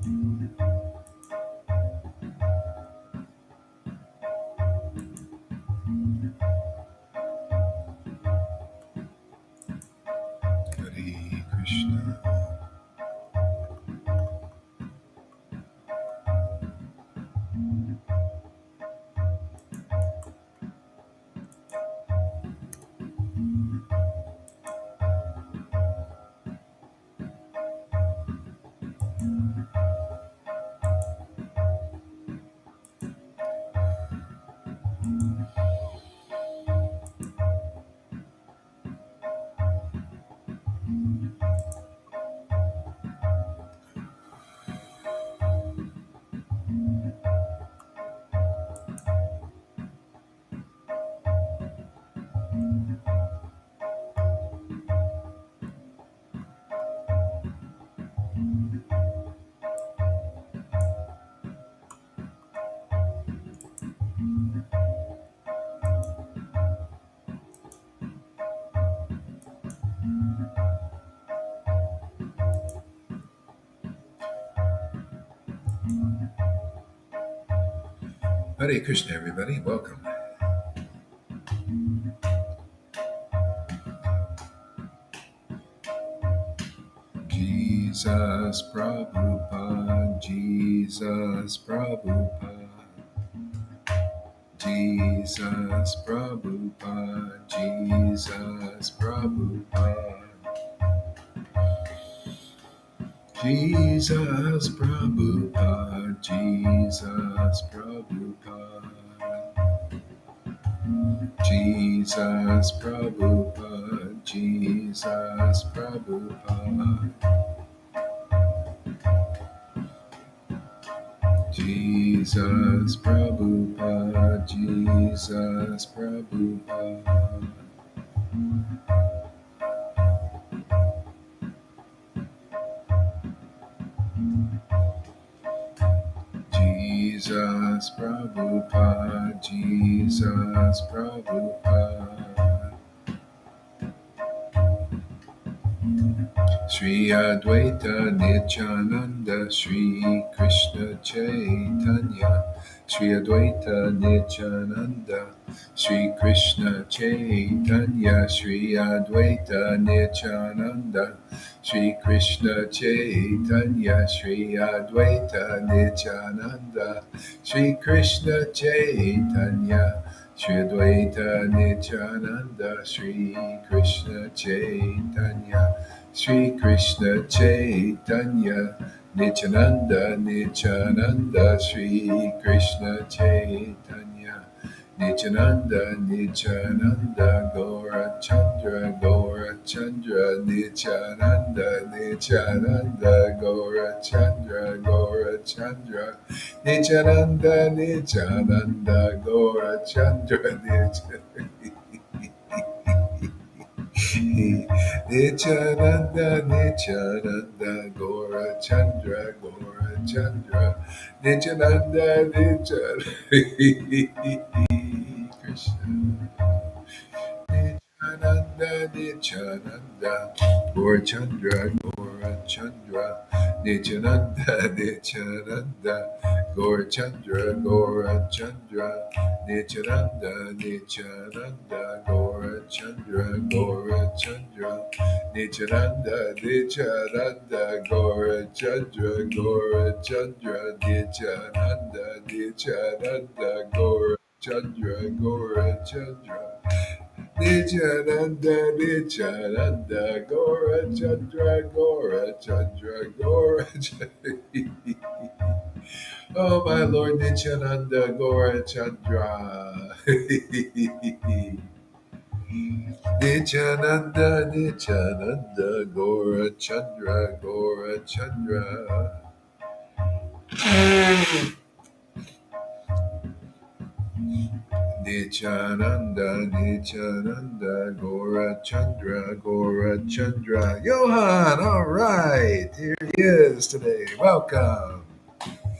Hare Krishna. Hare Krishna, everybody. Welcome. Jesus Prabhupada, Jesus Prabhupada, Jesus Prabhupada, Jesus Prabhupada, Jesus Prabhupada, Jesus Prabhupada, Jesus Prabhupada, Jesus Prabhupada. Jesus Prabhupada, Jesus Prabhupada. Jesus Prabhupada, Jesus Prabhupada. Sri Advaita Nityananda, Sri Krishna Chaitanya, Sri Advaita Nityananda, Sri Krishna Chaitanya, Sri Advaita Nityananda, Sri Krishna Chaitanya, Sri Advaita Nityananda, Sri Krishna Chaitanya, Sri Advaita Nityananda, Sri Krishna Chaitanya, Sri Krishna Chaitanya, Nityananda, Nityananda, Sri Krishna Chaitanya, Nityananda, Nityananda, Gaura Chandra, Gaura Chandra, Nityananda, Nityananda, Gaura Chandra, Gaura Chandra, Nityananda, Nityananda, Gaura Chandra, Nityananda. Nityananda, Nityananda, Gaura Chandra, Gaura Chandra, Nityananda, Nityananda, Krishna. Nityananda, Nityananda, Gaura Chandra, Gaura Chandra, Nityananda, Nityananda, Gaura Chandra, Gaura Chandra, Nityananda, Nityananda, Gaura Chandra, Gaura Chandra, Nityananda, Nityananda, Gaura Chandra, Gaura Chandra, Nityananda, Nityananda, Gaura Chandra, Gaura Chandra. Nityananda, Nityananda, Gaura Chandra, Gaura Chandra, Gaura Chandra. Oh, my Lord Nityananda, Gaura Chandra. Nityananda, Nityananda, Gaura Chandra, Gaura Chandra. Nityananda, Nityananda, Gaura Chandra, Gaura Chandra. Johan, all right, here he is today. Welcome.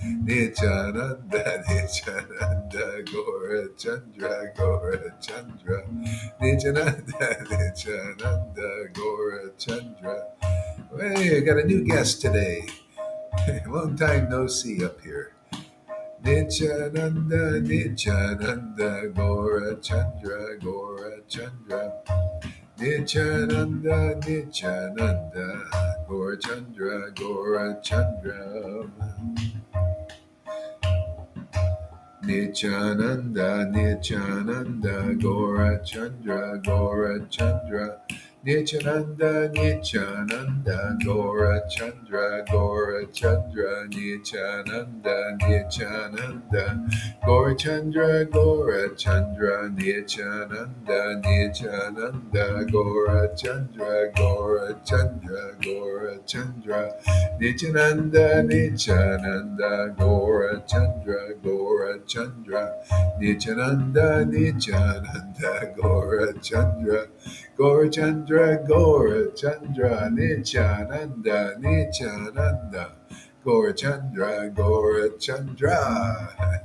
Nityananda, Nityananda, Gaura Chandra, Gaura Chandra. Nityananda, Nityananda, Gaura Chandra. Hey, I got a new guest today. Long time no see up here. Nityananda, Nityananda, Gora Chandra, Gora Chandra. Nityananda, Nityananda, Gora Chandra, Gora Chandra. Nityananda, Nityananda, Gora Chandra, Gora Chandra. Nityananda, Nityananda, Gora Chandra, Gora Chandra. Nityananda, Nityananda, Gora Chandra, Gora Chandra. Nityananda, Nityananda, Gora Chandra, Gora Chandra, Gora Chandra. Nityananda, Nityananda, Gora Chandra, Gora Chandra. Nityananda, Nityananda, Gora Chandra. Gora Chandra, Gora Chandra. Nityananda, Nityananda. Gora Chandra, Gora Chandra.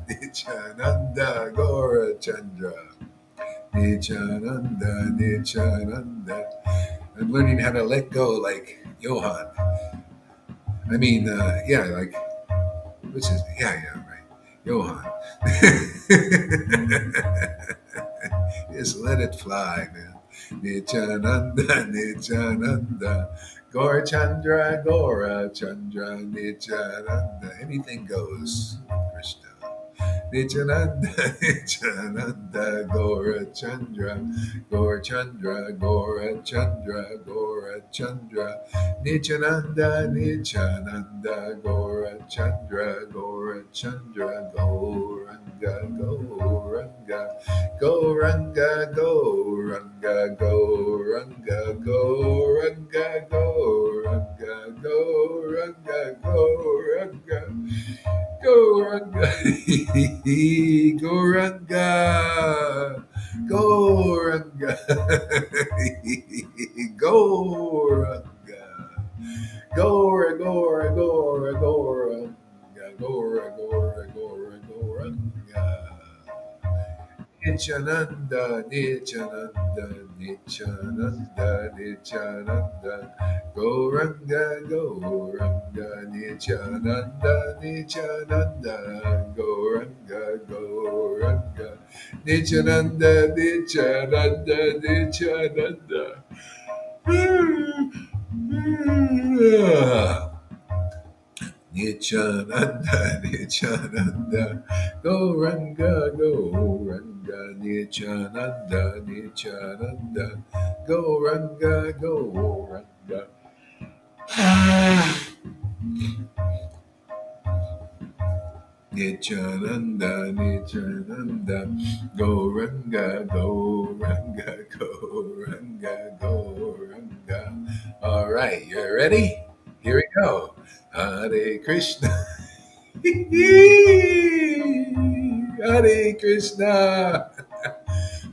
Nityananda, Gora Chandra. Nityananda, Nityananda. I'm learning how to let go like Johan. I mean, yeah, like, what's his, yeah, right. Johan. Just let it fly, man. Nityananda, Nityananda. Gora Chandra, Gora Chandra, Nityananda. Anything goes, Krishna. Nityananda, Nityananda, Gora Chandra, Gora Chandra, Gora Chandra, Gora Chandra. Nityananda, Nityananda, Gora Chandra, Gora Chandra, Gauranga, Gauranga, Gauranga, Gauranga, Gauranga, Gauranga, Gauranga, Gauranga, Gauranga. Goranga, Goranga, Goranga, Goranga, Gora, Gora, Gora, Gora, Gora, Gora, Gora, Goranga. Nityananda, Nityananda, Nityananda, Nityananda, Gauranga, Gauranga, Nityananda, Nityananda, Gauranga, Gauranga, Nityananda, Nityananda, Nityananda. Nityananda, Nityananda, Gauranga, Gauranga, Nityananda, Nityananda, Gauranga, Gauranga. Nityananda, Nityananda, Gauranga, Gauranga, Gauranga, Gauranga. All right, you ready? Here we go. Hare Krishna. Hare Krishna.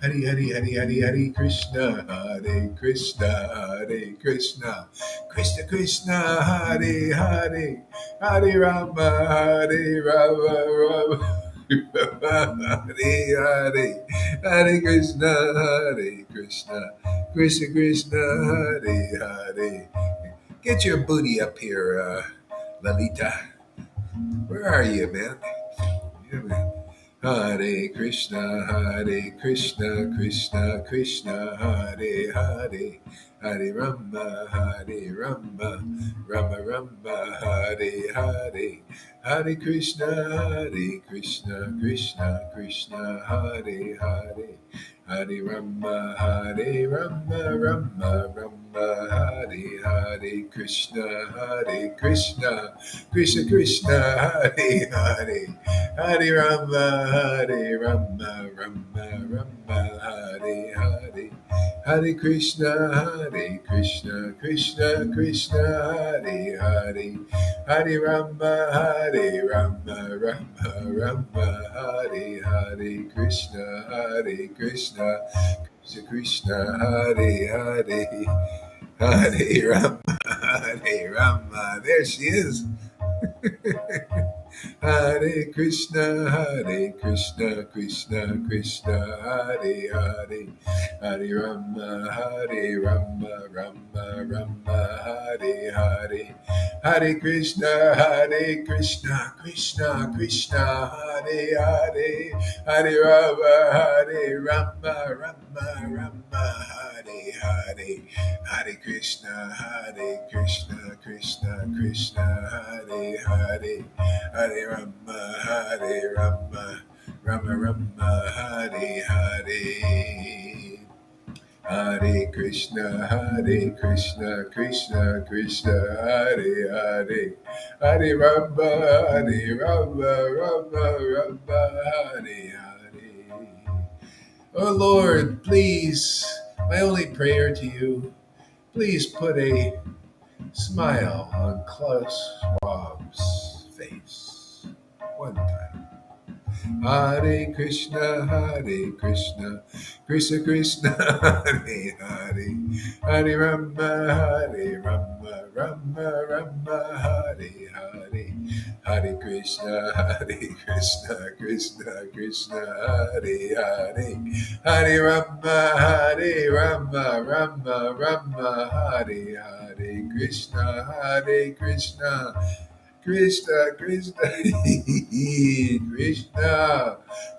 Hare Hare Hare Hare Hare Krishna. Hare Krishna. Hare Krishna. Krishna Krishna. Hare Hare. Hare Rama. Hare Rama. Rama. Hare Hare. Hare Krishna. Hare Krishna. Krishna Krishna. Hare Hare. Get your booty up here, Lalita. Where are you, man? Yeah, man. Hare Krishna, Hare Krishna, Krishna Krishna, Hare Hare, Hare Rama, Hare Rama, Rama Rama, Hare Hare, Hare Krishna, Hare Krishna, Krishna Krishna, Hare Hare, Hare Rama, Hare Rama, Rama Rama, Hare Hare, Krishna, Hare Krishna, Krishna Krishna, Hare Hare. Hare Rama, Hare Rama, Rama Rama, Hare Hare. Hare Krishna, Krishna Krishna, Hare Hare. Hare Rama, Hare Rama, Rama Rama, Hare Hare. Krishna, Hare Krishna, Krishna Krishna, Hare Hare. Hare Rama, Hare Rama. There she is. Hare Krishna, Krishna Krishna, Hare Hare, Hare Rama, Hare Rama, Rama Rama, Hare Hare, Hare Krishna, Krishna Krishna, Hare Hare, Hare Rama, Rama Rama, Hare Hare, Hare Krishna, Krishna Krishna, Hare Hare, Hare Rama, Rama Rama, Hare Hare. Hare Krishna, Krishna Krishna, Hare Hare, Hare Rama, Rama, Hare Hare. Oh Lord, please, my only prayer to you, please put a smile on Klaus Schwab's face. One time. Hare Krishna, Krishna Krishna, Hare Hare, Hare Rama, Rama Rama, Hare Hare, Hare Krishna, Krishna Krishna, Hare Hare, Hare Rama, Rama, Hare Hare, Hare Krishna, Krishna,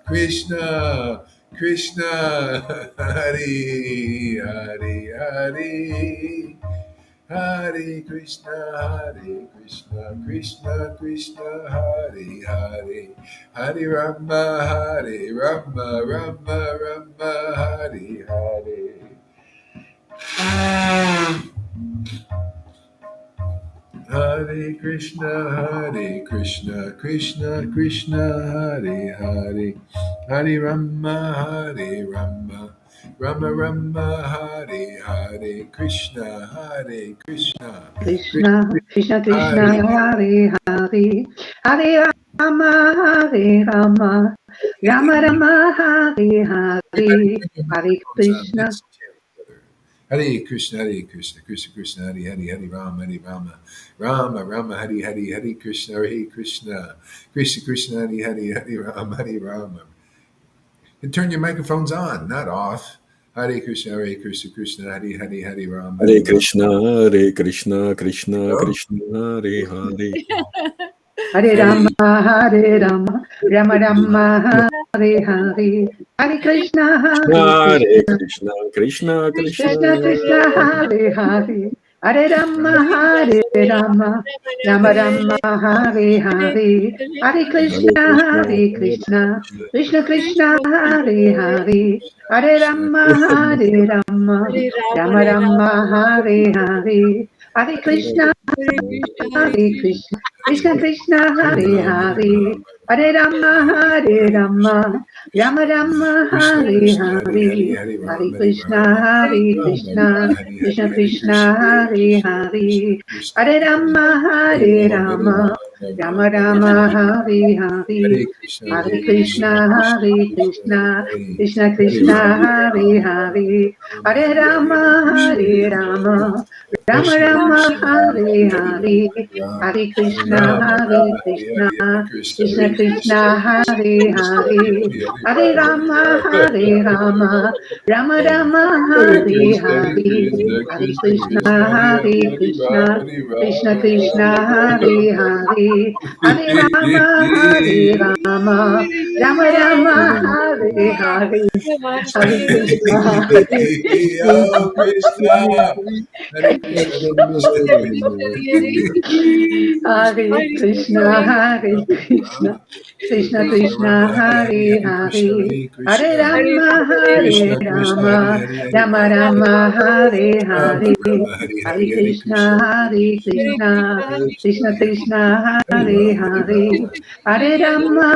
Krishna, Krishna, Hare, Hare, Hare Krishna, Krishna, Hare Hare, Hare Rama, Rama, Hare Hare. Hare Krishna, Krishna Krishna, Hare Hare, Hare Rama, Rama, Hare Hare, Krishna, Krishna, Krishna Krishna, Hare Hare, Hare Rama, Rama Rama, Hare Hare, Hare Krishna. Hare Krishna, Krishna Krishna, Hare Hare, Rama, Rama, Hare Krishna, Krishna Krishna, Hare Rama. And turn your microphones on, not off. Hare Krishna, Krishna, Hare Rama. Hare Krishna, Krishna Krishna, Hare Hare. Hare Rama, Rama Rama, Hare Hare, Hare Krishna, Hare Krishna, Krishna Krishna Krishna, Hare Hare, Hare Rama, Rama Rama, Hare Hare, Hare Krishna, Krishna Krishna, Hare Hare, Hare Rama, Rama Rama, Hare Hare, Hare Krishna, Krishna Krishna, Hare Hare, Hare Rama, Rama Rama, Hare Hare, Hare Krishna, Krishna Krishna, Hare Hare, Hare Rama, Rama Rama, Hare Hare, Hare Krishna, Krishna Krishna, Hare Hare, Hare Rama, Rama Rama, Hare Hare, Hare Krishna, Krishna Krishna, Hare Hare, Hare Rama, Rama Rama, Hare Hare, Hare Krishna, Krishna Krishna, Hare Hare, Hare Rama, Rama Rama, Hare Hare, Hare Krishna, Hare Krishna. Hare Krishna, Krishna Krishna, Hare Hare, Hare Rama, Rama Rama, Hare Hare, Hare Krishna, Krishna Krishna, Hare Hare, Hare Rama,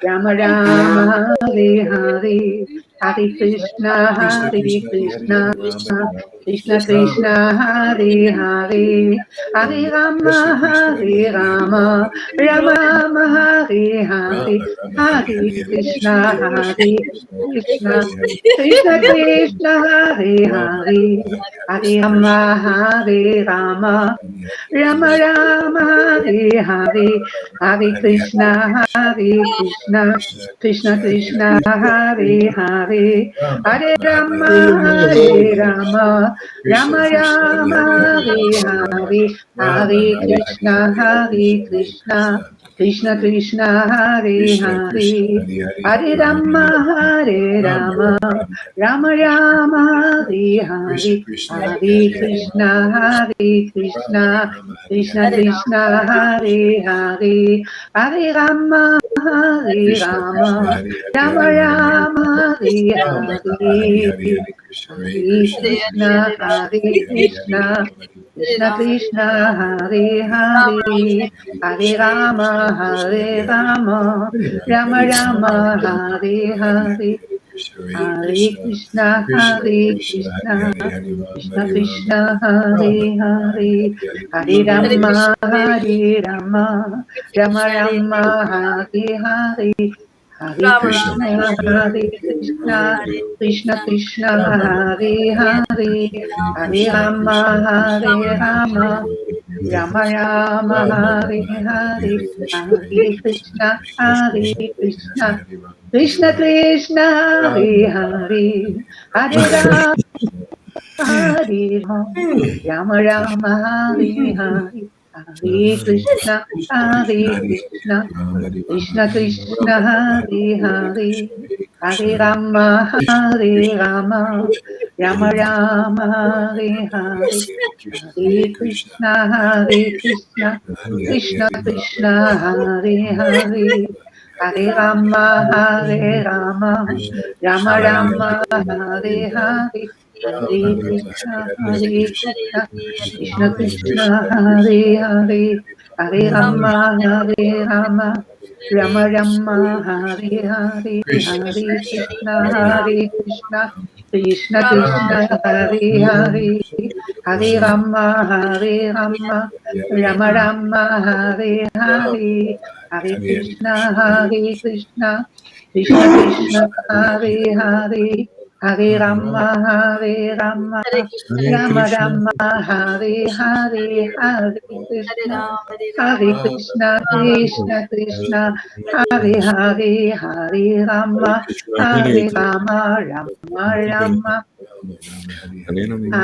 Rama Rama Hare Hare, Hare Krishna Krishna Hare Krishna Hare Krishna, Hare Rama Krishna Rama Krishna Hare Hare, Hare Krishna Krishna Rama Hare Hare Hare Rama, Rama Rama Rama Hare Rama Hare, Rama Hare Hare Hare Hare Krishna Krishna Hare Krishna Hare Krishna Krishna, Krishna Hare Krishna Hare Krishna Hare Rama Hare, Rama Hare Hare Rama Hare Rama, Rama Krishna Rama Hare Hare, Rama Hare Hare Krishna Hare Krishna, Krishna Krishna Krishna Krishna Hare Hare, Rama Hare Rama Rama Hare Rama, Krishna Rama Krishna Rama Hare Hare, Rama Hare Rama Krishna Hare Krishna, Krishna Krishna Hare Krishna Krishna Hare, Hare Hare Hare Rama Hare Rama Rama, Rama Rama Rama Hare Krishna Hare, Krishna Hare Hare Hare Krishna Hare Rama Krishna, Rama Hare Krishna Hare Krishna Hare Hare, Hare Rama Hare Krishna Krishna Rama, Hare Hare Rama Hare Rama Rama Hare Rama Rama Hare Hare, Hare Hare Krishna Hare Hare Krishna Krishna Hare Hare Hare Hare Krishna, Rama Krishna Krishna Rama Hare Hare Hare, Hare Krishna Hare Rama Krishna Hare Hare Rama, Rama Hare Rama Hare Hare Hare, Krishna Hare Hare Krishna Krishna Krishna Hare Krishna Hare Krishna, Hare Hare Rama Krishna Hare Rama Krishna Rama Hare Rama Hare Hare, Hare Hare Hare Krishna Hare Rama Krishna Hare Rama, Rama Rama Hare Hare, Hare Krishna Krishna Krishna Hare Hare Hare Krishna, Rama Hare Krishna Krishna Rama Rama Hare Hare, Hare Hare Krishna Krishna Rama Krishna Hare Hare Rama, Hare Rama Rama Rama Hare Rama Hare Hare, Hare Krishna Hare Hare Krishna Krishna Krishna Hare Krishna Hare Krishna, Hare Rama Hare Krishna Rama Krishna Hare Rama Hare, Hare Hare Rama Hare Rama, Rama Rama Hare Hare, Hare Krishna Hare Krishna, Krishna Krishna Hare Hare, Hare Rama Hare Rama, Rama Rama Hare Hare, Hare Krishna Hare Krishna, Krishna Krishna Hare Hare, Hare Rama Hare Rama, Rama Rama Hare Hare, Hare Krishna Hare Krishna, Krishna Krishna Hare Hare, Hare Rama Hare Rama, Rama Rama Hare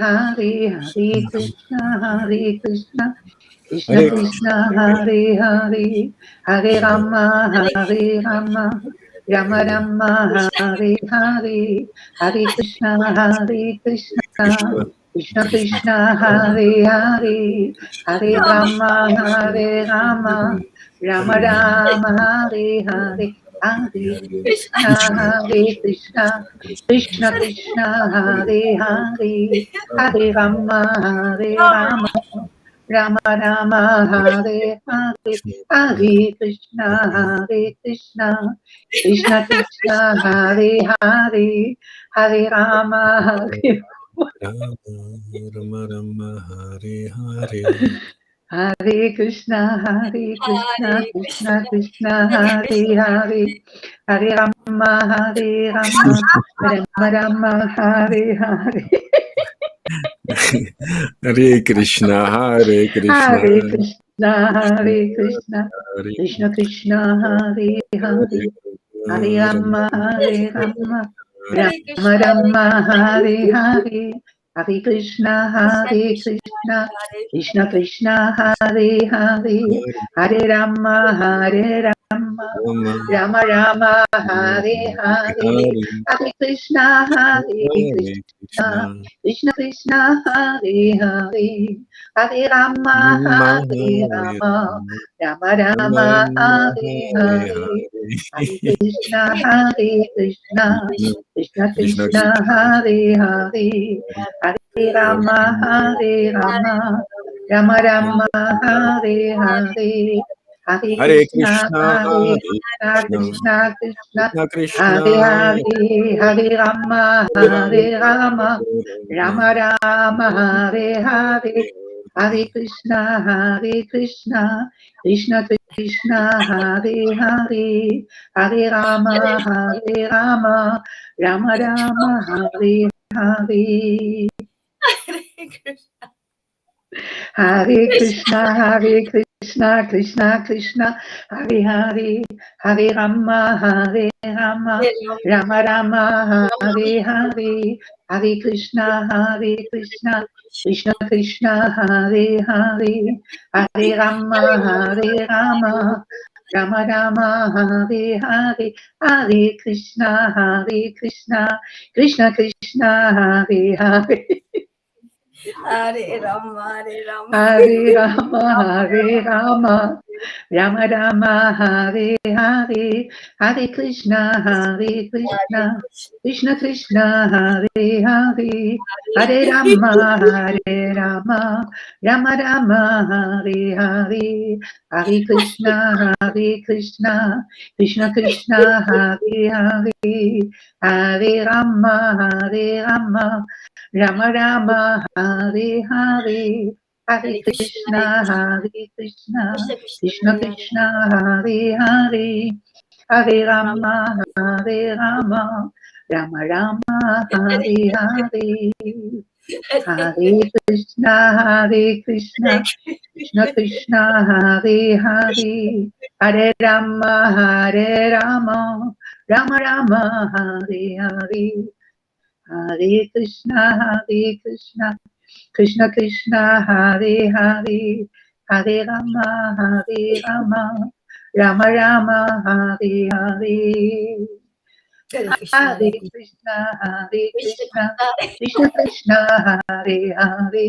Hare, Hare Krishna Hare Krishna, Krishna Krishna Hare Hare, Hare Rama Hare Rama, Rama Rama Hare Hare, Hare Krishna Hare Krishna, Krishna Krishna Hare Hare, Hare Rama Hare Rama, Rama Rama Hare Hare, Hare Krishna, Hare Krishna, Krishna Krishna, Hare Hare, Hare Rama, Hare Rama, Rama Rama, Hare Hare, Hare Krishna, Hare Krishna, Krishna Krishna, Hare Hare, Hare Rama, Hare Rama, Rama Rama, Hare Hare, Hare Krishna, Hare Krishna, Krishna Krishna, Hare Hare, Hare Rama, Hare Rama, Rama Rama, Hare Hare, Hare Krishna, Hare Krishna, Krishna Krishna, Hare Hare, Hare Rama, Hare Rama, Rama Rama, Hare Hare, Hare Krishna, Hare Krishna, Krishna Krishna, Hare Hare, Hare Rama, Hare Rama Rama Hare Hare. Hare Krishna, Hare Krishna, Krishna Krishna, Hare Hare, Hare Rama, Hare Rama, Rama Rama, Hare Hare, Hare Krishna, Hare Krishna, Hare Krishna, Hare Krishna, Hare Krishna Krishna, Hare Hare, Hare Rama, Hare Rama, Rama Rama, Hare Hare, Hare Krishna, Hare Krishna, Krishna Krishna, Hare Hare, Hare Rama, Hare Rama, Rama Rama, Hare Hare, Hare Krishna, Hare Krishna, Krishna Krishna, Hare Hare, Hare Rama, Hare Rama, Rama Rama, Hare Hare, Hare Krishna, Hare Krishna, Krishna Krishna, Hare Hare, Hare Rama, Hare Rama, Rama Rama, Hare Hare, Hare Hare Krishna, Hare Krishna, Krishna Krishna, Krishna Krishna, Hare Hare, Hare Rama, Hare Rama, Rama Rama, Hare Hare, Hare Krishna, Krishna Krishna, Hare Hare, Hare Rama, Rama Rama, Hare Hare. Hare Krishna, Krishna Krishna, Hare Hare, Hare Rama, Rama Rama, Hare Hare, Hare Krishna, Krishna Krishna, Hare Hare, Hare Rama, Rama Rama, Hare Hare, Hare Krishna, Krishna Krishna, Hare Hare. Hare Rama, Hare Rama, Hare Rama, Rama Rama, Hare Hare, Hare Krishna, Krishna Krishna, Hare Hare, Hare Rama, Rama Rama, Hare Hare, Hare Krishna, Krishna Krishna, Hare Hare, Hare Rama, Rama Rama Rama, Hare Hare, Hare Krishna, Krishna Krishna, Hare Hare, Hare Rama, Rama Rama, Hare Hare, Hare Krishna, Krishna Krishna, Hare Hare, Hare Rama, Rama Rama, Hare Hare, Hare Krishna, Krishna Krishna, Hare Hare, Hare Rama, Rama Rama, Hare Hare, Hare Krishna, Krishna Krishna, Hare Hare,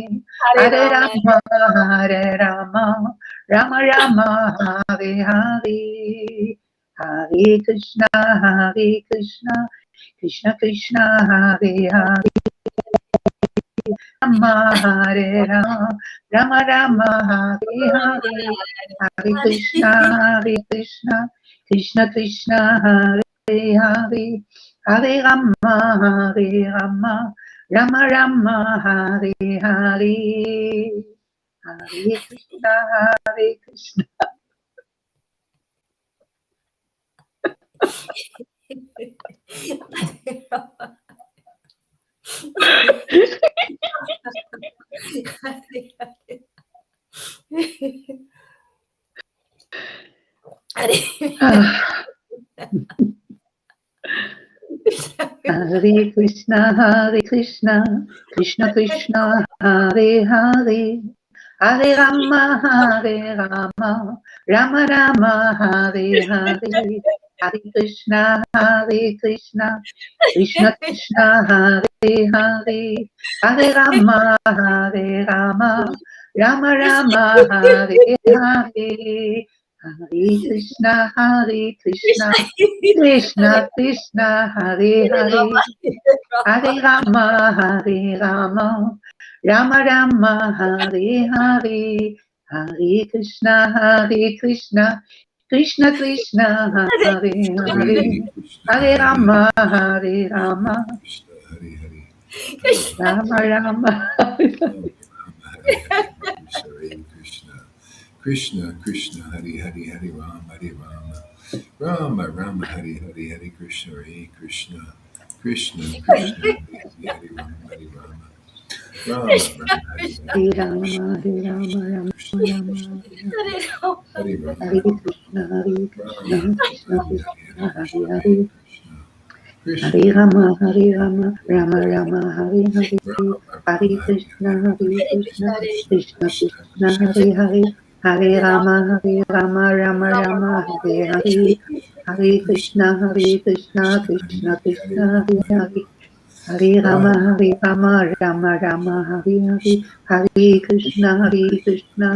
Hare Rama, Rama Rama, Hare Hare, Hare Krishna, Krishna Krishna, Hare Hare, Rama, Hare Rama Rama, Hare Hare, Hare Krishna, Krishna Krishna, Hare Hare, Hare Rama, Rama Rama, Hare Hare, Hare Krishna, Krishna. Hare Krishna, Krishna Krishna, Hare Hare, Hare Rama, Rama Rama, Hare Hare, Hare Krishna, Krishna Krishna, Hare Hare, Hare Rama, Rama Rama, Hare Hare, Hare Krishna, Krishna Krishna, Hare Hare, Hare Rama, Rama Rama, Hare Hare, Hare Krishna, Krishna Krishna, Hare Hare, Hare Rama, Rama Rama Rama, Krishna Krishna, Hare Hare, Hare Rama, Rama Rama, Hare Hare, Hare Krishna, Hare Krishna, Krishna Krishna, Hare Hare, Hare Rama, Rama Rama, Hare Hare Rama, Rama Rama, Hare Rama, Hare Krishna, Krishna Krishna, Hare Hare, Hare Rama, Rama Rama, Hare Hare, Hare Krishna, Krishna Krishna, Hare Hare, Hare Rama, Rama Rama, Hare Hare, Hare Krishna, Krishna Krishna, Hare Hare, Hare Rama, Rama Rama, Hare Hare, Hare Krishna,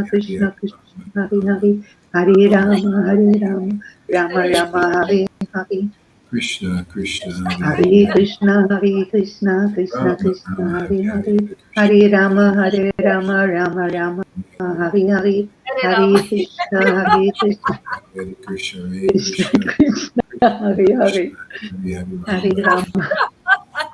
Krishna Krishna, Hare Hare, Hare Rama, Rama Rama, Hare Hare, Krishna Krishna, Hare Krishna, Krishna Krishna, Hare Hare, Hare Rama, Rama Rama, Hare Hare, Hare Krishna, Hare Krishna, Hare Krishna, Hare Krishna Krishna, Krishna, Hare Hare, Krishna, Hare Hare Rama,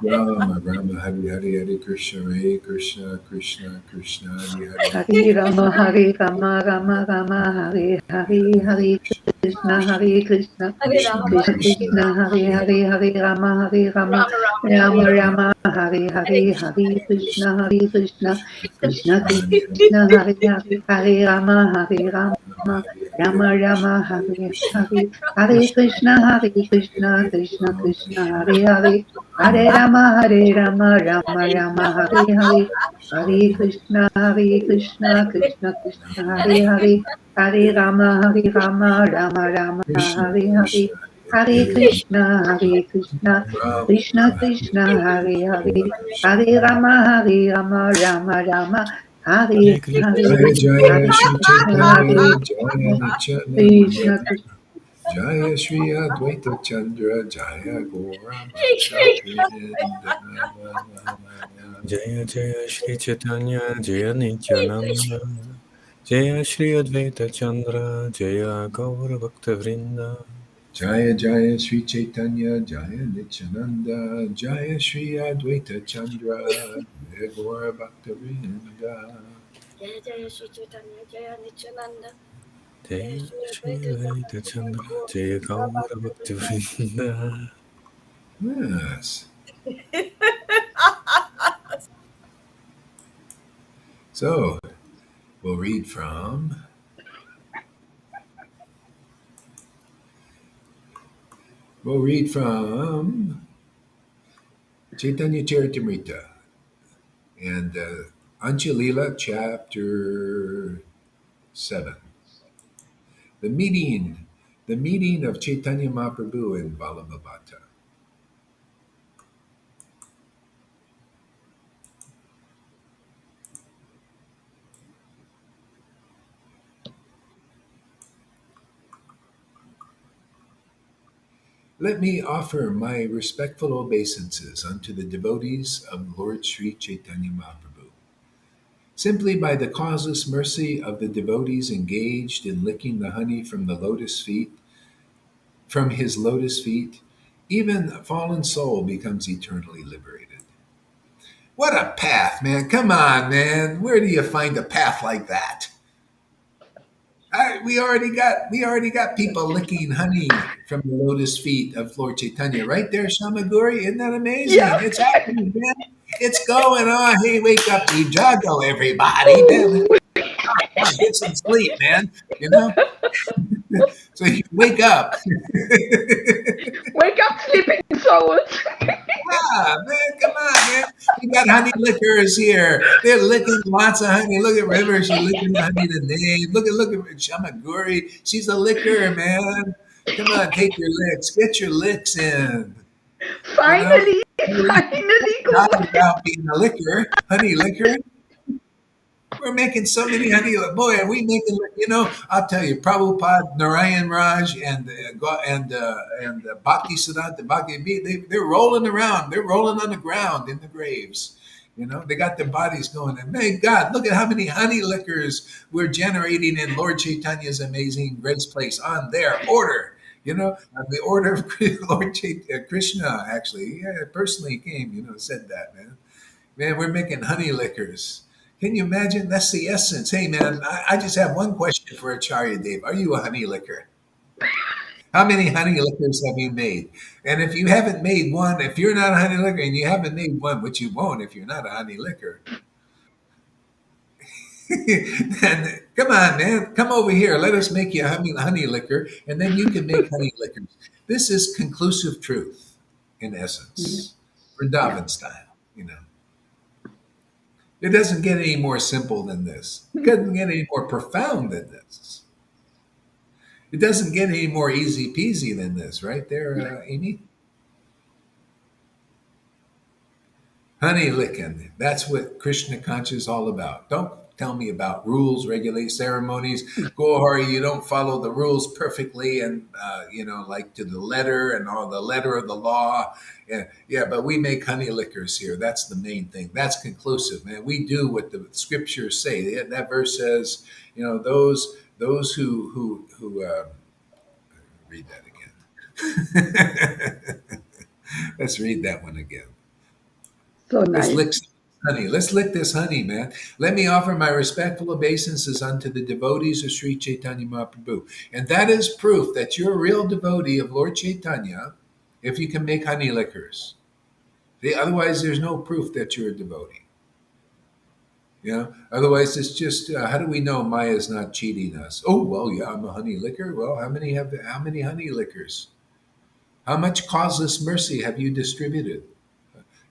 Rama, Rama Rama, Hare Hare, Hare Krishna, Hare Krishna, Krishna Krishna, Hare Hare, Hare Rama, Hare Rama, Rama Rama, Hare Hare, Hare Krishna, Hare Krishna, Hare Krishna Rama, Krishna Hare Krishna, Krishna, Hare Hare Hare, Hare Rama, Hare Rama, Rama, Rama, Rama Hare Rama, Rama, Hare Hare Hare, Krishna, Hare Krishna, Hare Krishna, Krishna Krishna, Hare Hare, Krishna, Hare Hare, Hare Rama, Hare Rama, Rama, Hare Hare, Rama Krishna, Rama, Hare Hare Krishna, Hare, Hare Krishna Krishna, Hare Hare Krishna, Hare, Krishna Rama Krishna, Hare Hare Hare, Rama, Hare Rama, Hare Rama, Rama Hare Rama, Rama, Hare Hare, Krishna, Hare Krishna, Hare Krishna, Krishna Krishna, Hare Hare, Hare Rama, Hare Rama, Rama Rama, Krishna, Hare Hare, Krishna, Hare Hare Hare, Krishna, Hare Krishna, Rama, Krishna Rama, Krishna, Hare Hare Hare, Krishna. Hare Rama, Hare Rama, Rama Rama, Hare Hare Krishna, Hare, Jaya Jaya Hare Shri Krishna, Chaitanya, Hare Jaya Krishna, Nityananda, Krishna Krishna. Jaya Shri Advaita Chandra, Jaya Gora Bhakta Krishna, Vrinda. Jaya Jaya Shri Chaitanya, Jaya Nityananda, Jaya Shri Advaita Chandra, Jaya Gaura Bhakta Vrinda. Jaya Jaya Sri Chaitanya Jaya Nityananda Jaya Sri Advaita Chandra Jaya Gaura Bhakta Vrinda. Jaya Jaya Shri Chaitanya, Jaya Nityananda, Jaya Jaya Shri Shri Advaita Advaita Chandra, Chandra, Gaur Jaya Gaura Bhakta Bhakta Vrinda. Yes. So we'll read from Chaitanya Charitamrita and Anchalila chapter 7. The meeting, the meeting of Chaitanya Mahaprabhu and Vallabhavata. Let me offer my respectful obeisances unto the devotees of Lord Sri Chaitanya Mahaprabhu. Simply by the causeless mercy of the devotees engaged in licking the honey from his lotus feet, even a fallen soul becomes eternally liberated. What a path, man. Come on, man. Where do you find a path like that? We already got people licking honey from the lotus feet of Lord Chaitanya right there, Shamaguri. Isn't that amazing? Yeah. It's happening, man. It's going on. Hey, wake up, Jago, everybody. Man, come on, get some sleep, man. You know, so you wake up. Wake up, sleeping souls. Ah, man, come on, man. We got honey lickers here. They're licking lots of honey. Look at River. She's licking the honey today. Look at Shamaguri. She's a licker, man. Come on, take your licks. Get your licks in. You know, Finally, we're finally, proud good. about being a licker, honey licker. We're making so many honey. Boy, are we making? I'll tell you, Prabhupada, Narayan Raj, and Bhakti Siddhanta Bhakti, they're rolling around. They're rolling on the ground in the graves. They got their bodies going. And may God, look at how many honey lickers we're generating in Lord Chaitanya's amazing grace place on their order. On the order of Lord Krishna, actually, yeah, personally came. Said that, man. Man, we're making honey liquors. Can you imagine? That's the essence. Hey, man, I just have one question for Acharya Dave. Are you a honey liquor? How many honey liquors have you made? And if you haven't made one, if you're not a honey liquor and you haven't made one, which you won't if you're not a honey liquor, then come on, man, come over here. Let us make you a honey liquor, and then you can make honey liquors. This is conclusive truth, in essence, Yeah. Vrindavan style. It doesn't get any more simple than this. It doesn't get any more profound than this. It doesn't get any more easy peasy than this, right there, Amy? Honey licking. That's what Krishna conscious is all about. Don't tell me about rules, regulate ceremonies. Gohari, you don't follow the rules perfectly and, like to the letter and all the letter of the law. Yeah, but we make honey liquors here. That's the main thing. That's conclusive, man. We do what the scriptures say. That verse says, those who read that again. Let's read that one again. So Let's nice. lick some honey. Let's lick this honey, man. Let me offer my respectful obeisances unto the devotees of Sri Chaitanya Mahaprabhu. And that is proof that you're a real devotee of Lord Chaitanya if you can make honey liquors. See, otherwise, there's no proof that you're a devotee. Otherwise, it's just how do we know Maya's not cheating us? Oh, well, yeah, I'm a honey liquor. Well, how many honey liquors? How much causeless mercy have you distributed?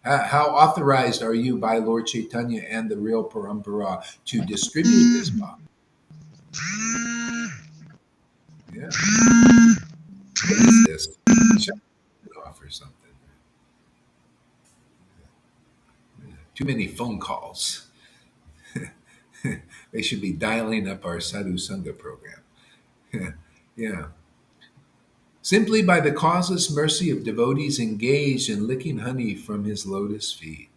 How authorized are you by Lord Chaitanya and the real Parampara to distribute this bhakti? Yeah. What is this? Shut off or something. Too many phone calls. They should be dialing up our Sadhu Sangha program. Yeah. Simply by the causeless mercy of devotees engaged in licking honey from his lotus feet.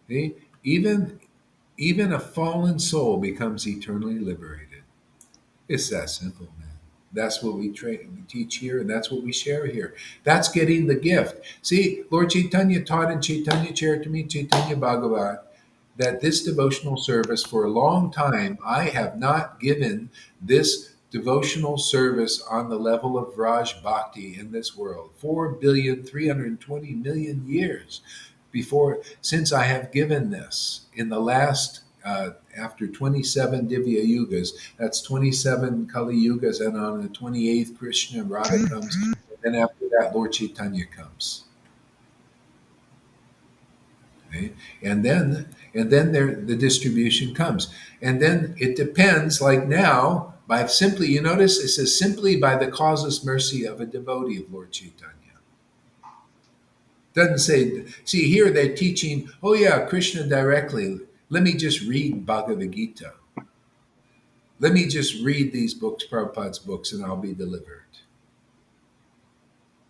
See? Even a fallen soul becomes eternally liberated. It's that simple, man. That's what we teach here, and that's what we share here. That's getting the gift. See, Lord Chaitanya taught in Chaitanya Charitamrita, Chaitanya Bhagavat, that this devotional service, for a long time, I have not given this devotional service on the level of Raj Bhakti in this world. 4,320,000,000 years since I have given this in the last after 27 Divya Yugas, that's 27 Kali Yugas, and on the 28th, Krishna Radha comes, and then after that, Lord Chaitanya comes. Okay? And then the distribution comes. And then it depends, like now, by simply, you notice it says simply by the causeless mercy of a devotee of Lord Chaitanya. Doesn't say, see, here they're teaching, oh yeah, Krishna directly. Let me just read Bhagavad Gita. Let me just read these books, Prabhupada's books, and I'll be delivered.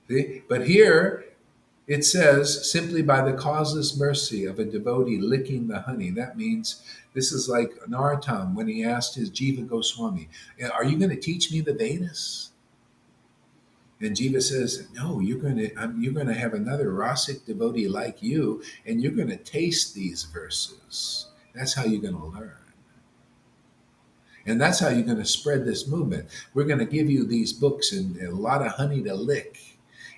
See? But here it says, simply by the causeless mercy of a devotee licking the honey. That means this is like Narottam when he asked his Jiva Goswami, are you going to teach me the Vedas? And Jiva says, no, you're going to have another Rasic devotee like you, and you're going to taste these verses. That's how you're going to learn. And that's how you're going to spread this movement. We're going to give you these books and a lot of honey to lick.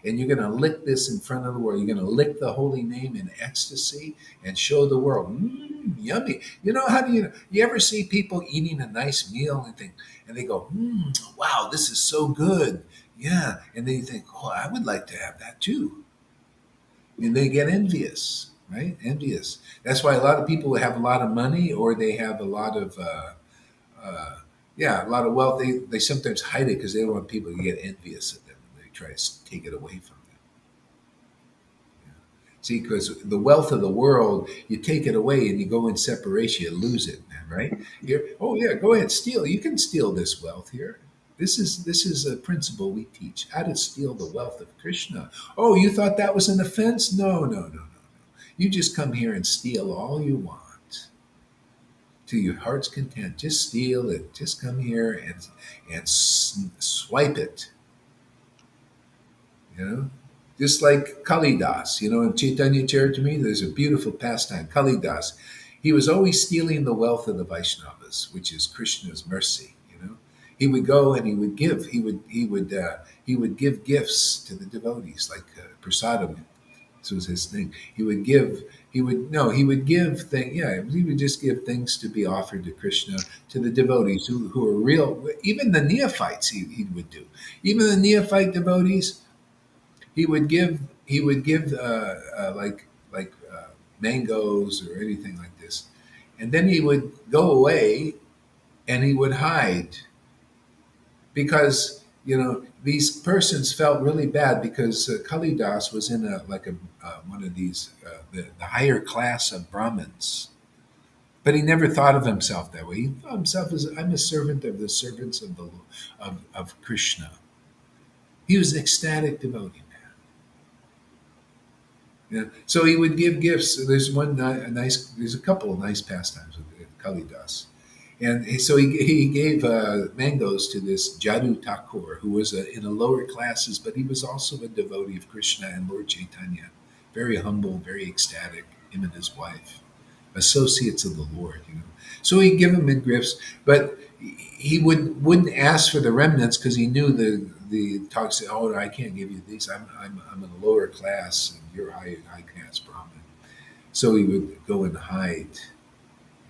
And you're going to lick this in front of the world. You're going to lick the holy name in ecstasy and show the world, yummy. How do you ever see people eating a nice meal and they go, wow, this is so good. Yeah. And then you think, oh, I would like to have that too. And they get envious, right? Envious. That's why a lot of people have a lot of money, or they have a lot of, a lot of wealth. They sometimes hide it because they don't want people to get envious of them. They try to take it away from them. See, because the wealth of the world, you take it away and you go in separation, you lose it, right? Go ahead, steal. You can steal this wealth here. This is a principle we teach, how to steal the wealth of Krishna. Oh, you thought that was an offense? No. You just come here and steal all you want to your heart's content. Just steal it. Just come here and swipe it. Just like Kalidas, in Chaitanya Charitamrita, there's a beautiful pastime. Kalidas, he was always stealing the wealth of the Vaishnavas, which is Krishna's mercy. He would go and he would give. He would give gifts to the devotees, like prasadam. This was his thing. He would give things. Yeah, he would just give things to be offered to Krishna, to the devotees who are real. Even the neophytes, he would do. Even the neophyte devotees. He would give like mangoes or anything like this, and then he would go away and he would hide because these persons felt really bad because Kalidas was in one of these the higher class of Brahmins, But he never thought of himself that way. He thought of himself as, I'm a servant of the servants of of Krishna. He was an ecstatic devotee. Yeah. So he would give gifts. There's there's a couple of nice pastimes with Kalidas. And so he gave mangoes to this Jadu Thakur, who was in the lower classes, but he was also a devotee of Krishna and Lord Caitanya. Very humble, very ecstatic, him and his wife, associates of the Lord, So he'd give him in gifts, but he wouldn't ask for the remnants because he knew the talk said, "Oh, I can't give you these. I'm in a lower class, and you're high class Brahmin." So he would go and hide,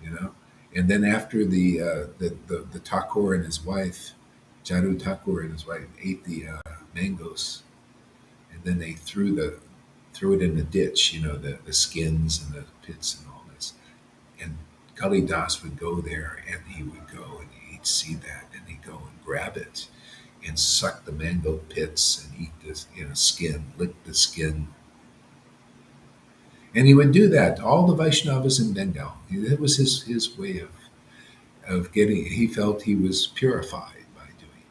you know. And then after the Thakur and his wife, Jadu Thakur and his wife ate the mangoes, and then they threw it in the ditch, the skins and the pits and all this. And Kali Das would go there, and he would go and he'd see that, and he'd go and grab it and suck the mango pits and eat this, skin, lick the skin. And he would do that to all the Vaishnavas in Bengal. That was his way of getting, he felt he was purified by doing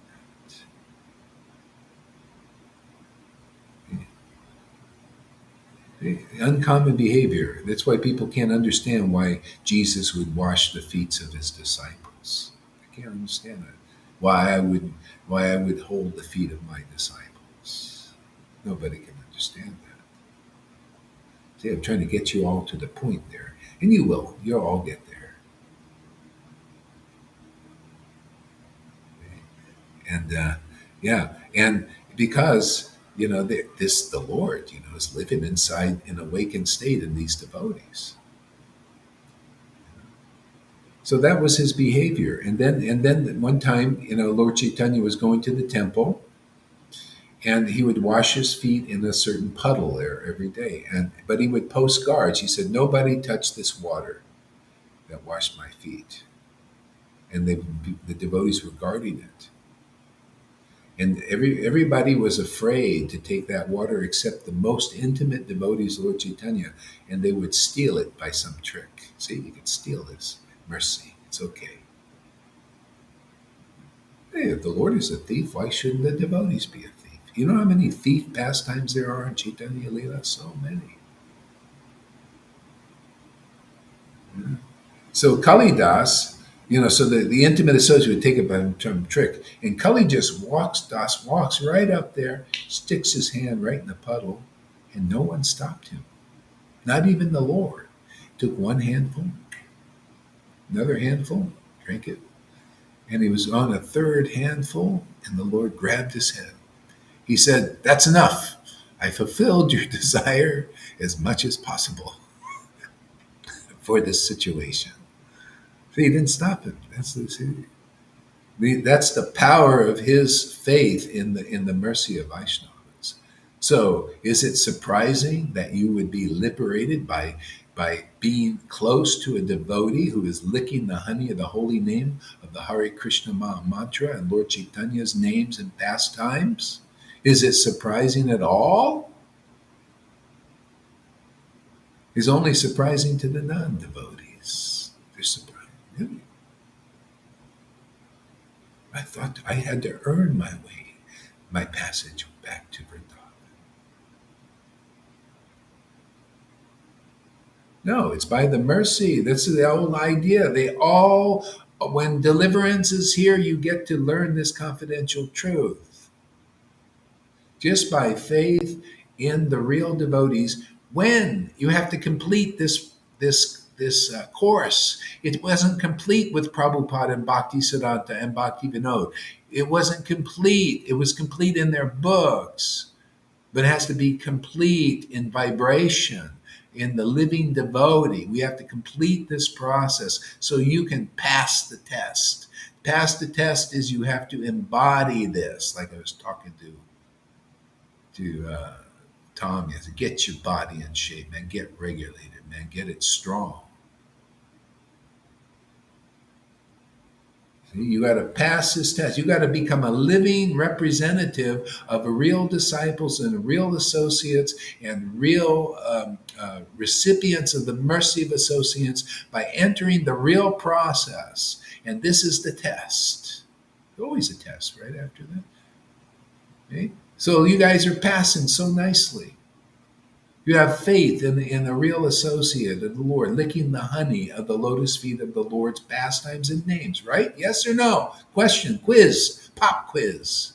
that. Uncommon behavior. That's why people can't understand why Jesus would wash the feet of his disciples. They can't understand that. Why I would hold the feet of my disciples. Nobody can understand that. See, I'm trying to get you all to the point there. And you will. You'll all get there. And and because the Lord, is living inside an awakened state in these devotees. So that was his behavior. And then one time, Lord Caitanya was going to the temple, and he would wash his feet in a certain puddle there every day. But he would post guards. He said, "Nobody touch this water that washed my feet." And the devotees were guarding it. And everybody was afraid to take that water except the most intimate devotees of Lord Caitanya, and they would steal it by some trick. See, you can steal this. Mercy. It's okay. Hey, if the Lord is a thief, why shouldn't the devotees be a thief? You know how many thief pastimes there are in Chaitanya Leela? So many. Yeah. So Kalidas, so the intimate associate would take it by some trick. And Kali just walks right up there, sticks his hand right in the puddle, and no one stopped him. Not even the Lord. Took one handful, another handful, drank it. And he was on a third handful, and the Lord grabbed his head. He said, "That's enough. I fulfilled your desire as much as possible for this situation." So he didn't stop him. That's the power of his faith in the mercy of Vaishnavas. So is it surprising that you would be liberated by being close to a devotee who is licking the honey of the holy name of the Hare Krishna mantra and Lord Chaitanya's names and pastimes? Is it surprising at all? It's only surprising to the non-devotees. They're surprised. Really? I thought I had to earn my passage back to Vrindavan. No, it's by the mercy. That's the old idea. When deliverance is here, you get to learn this confidential truth. Just by faith in the real devotees, when you have to complete this course. It wasn't complete with Prabhupada and Bhakti Siddhanta and Bhakti Vinod. It wasn't complete. It was complete in their books, but it has to be complete in vibration, in the living devotee. We have to complete this process so you can pass the test. Pass the test is you have to embody this, like I was talking to Tom. You have to get your body in shape, man. Get regulated, man. Get it strong. You got to pass this test. You got to become a living representative of a real disciples and real associates and real recipients of the mercy of associates by entering the real process. And this is the test. Always a test right after that. Okay? So you guys are passing so nicely. You have faith in a real associate of the Lord, licking the honey of the lotus feet of the Lord's pastimes and names, right? Yes or no? Question, quiz, pop quiz.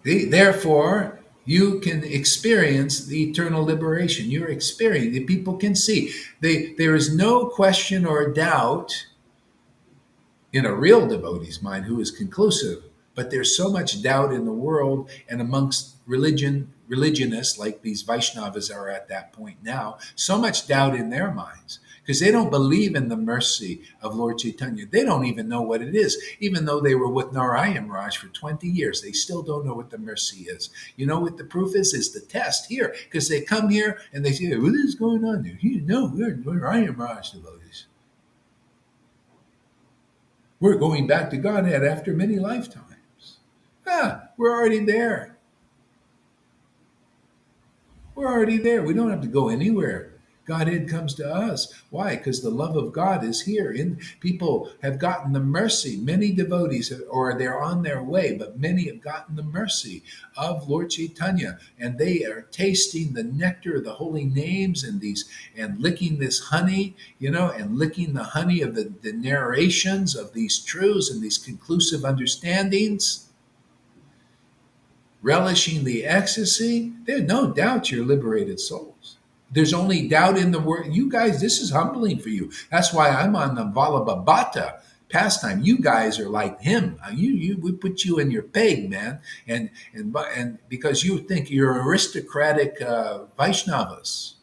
Therefore, you can experience the eternal liberation. You're experiencing, people can see. There is no question or doubt in a real devotee's mind who is conclusive. But there's so much doubt in the world and amongst religionists, like these Vaishnavas are at that point now, so much doubt in their minds because they don't believe in the mercy of Lord Caitanya. They don't even know what it is. Even though they were with Narayan Raj for 20 years, they still don't know what the mercy is. You know what the proof is? Is the test here. Because they come here and they say, what is going on there? No, we're Narayan Raj devotees. We're going back to Godhead after many lifetimes. We're already there. We're already there. We don't have to go anywhere. Godhead comes to us. Why? Because the love of God is here. People have gotten the mercy. Many devotees, or they're on their way, but many have gotten the mercy of Lord Caitanya, and they are tasting the nectar of the holy names and licking this honey, and licking the honey of the narrations of these truths and these conclusive understandings. Relishing the ecstasy, there's no doubt you're liberated souls. There's only doubt in the word. You guys, this is humbling for you. That's why I'm on the Valabhabhata pastime. You guys are like him. We put you in your peg, man, and because you think you're aristocratic Vaishnavas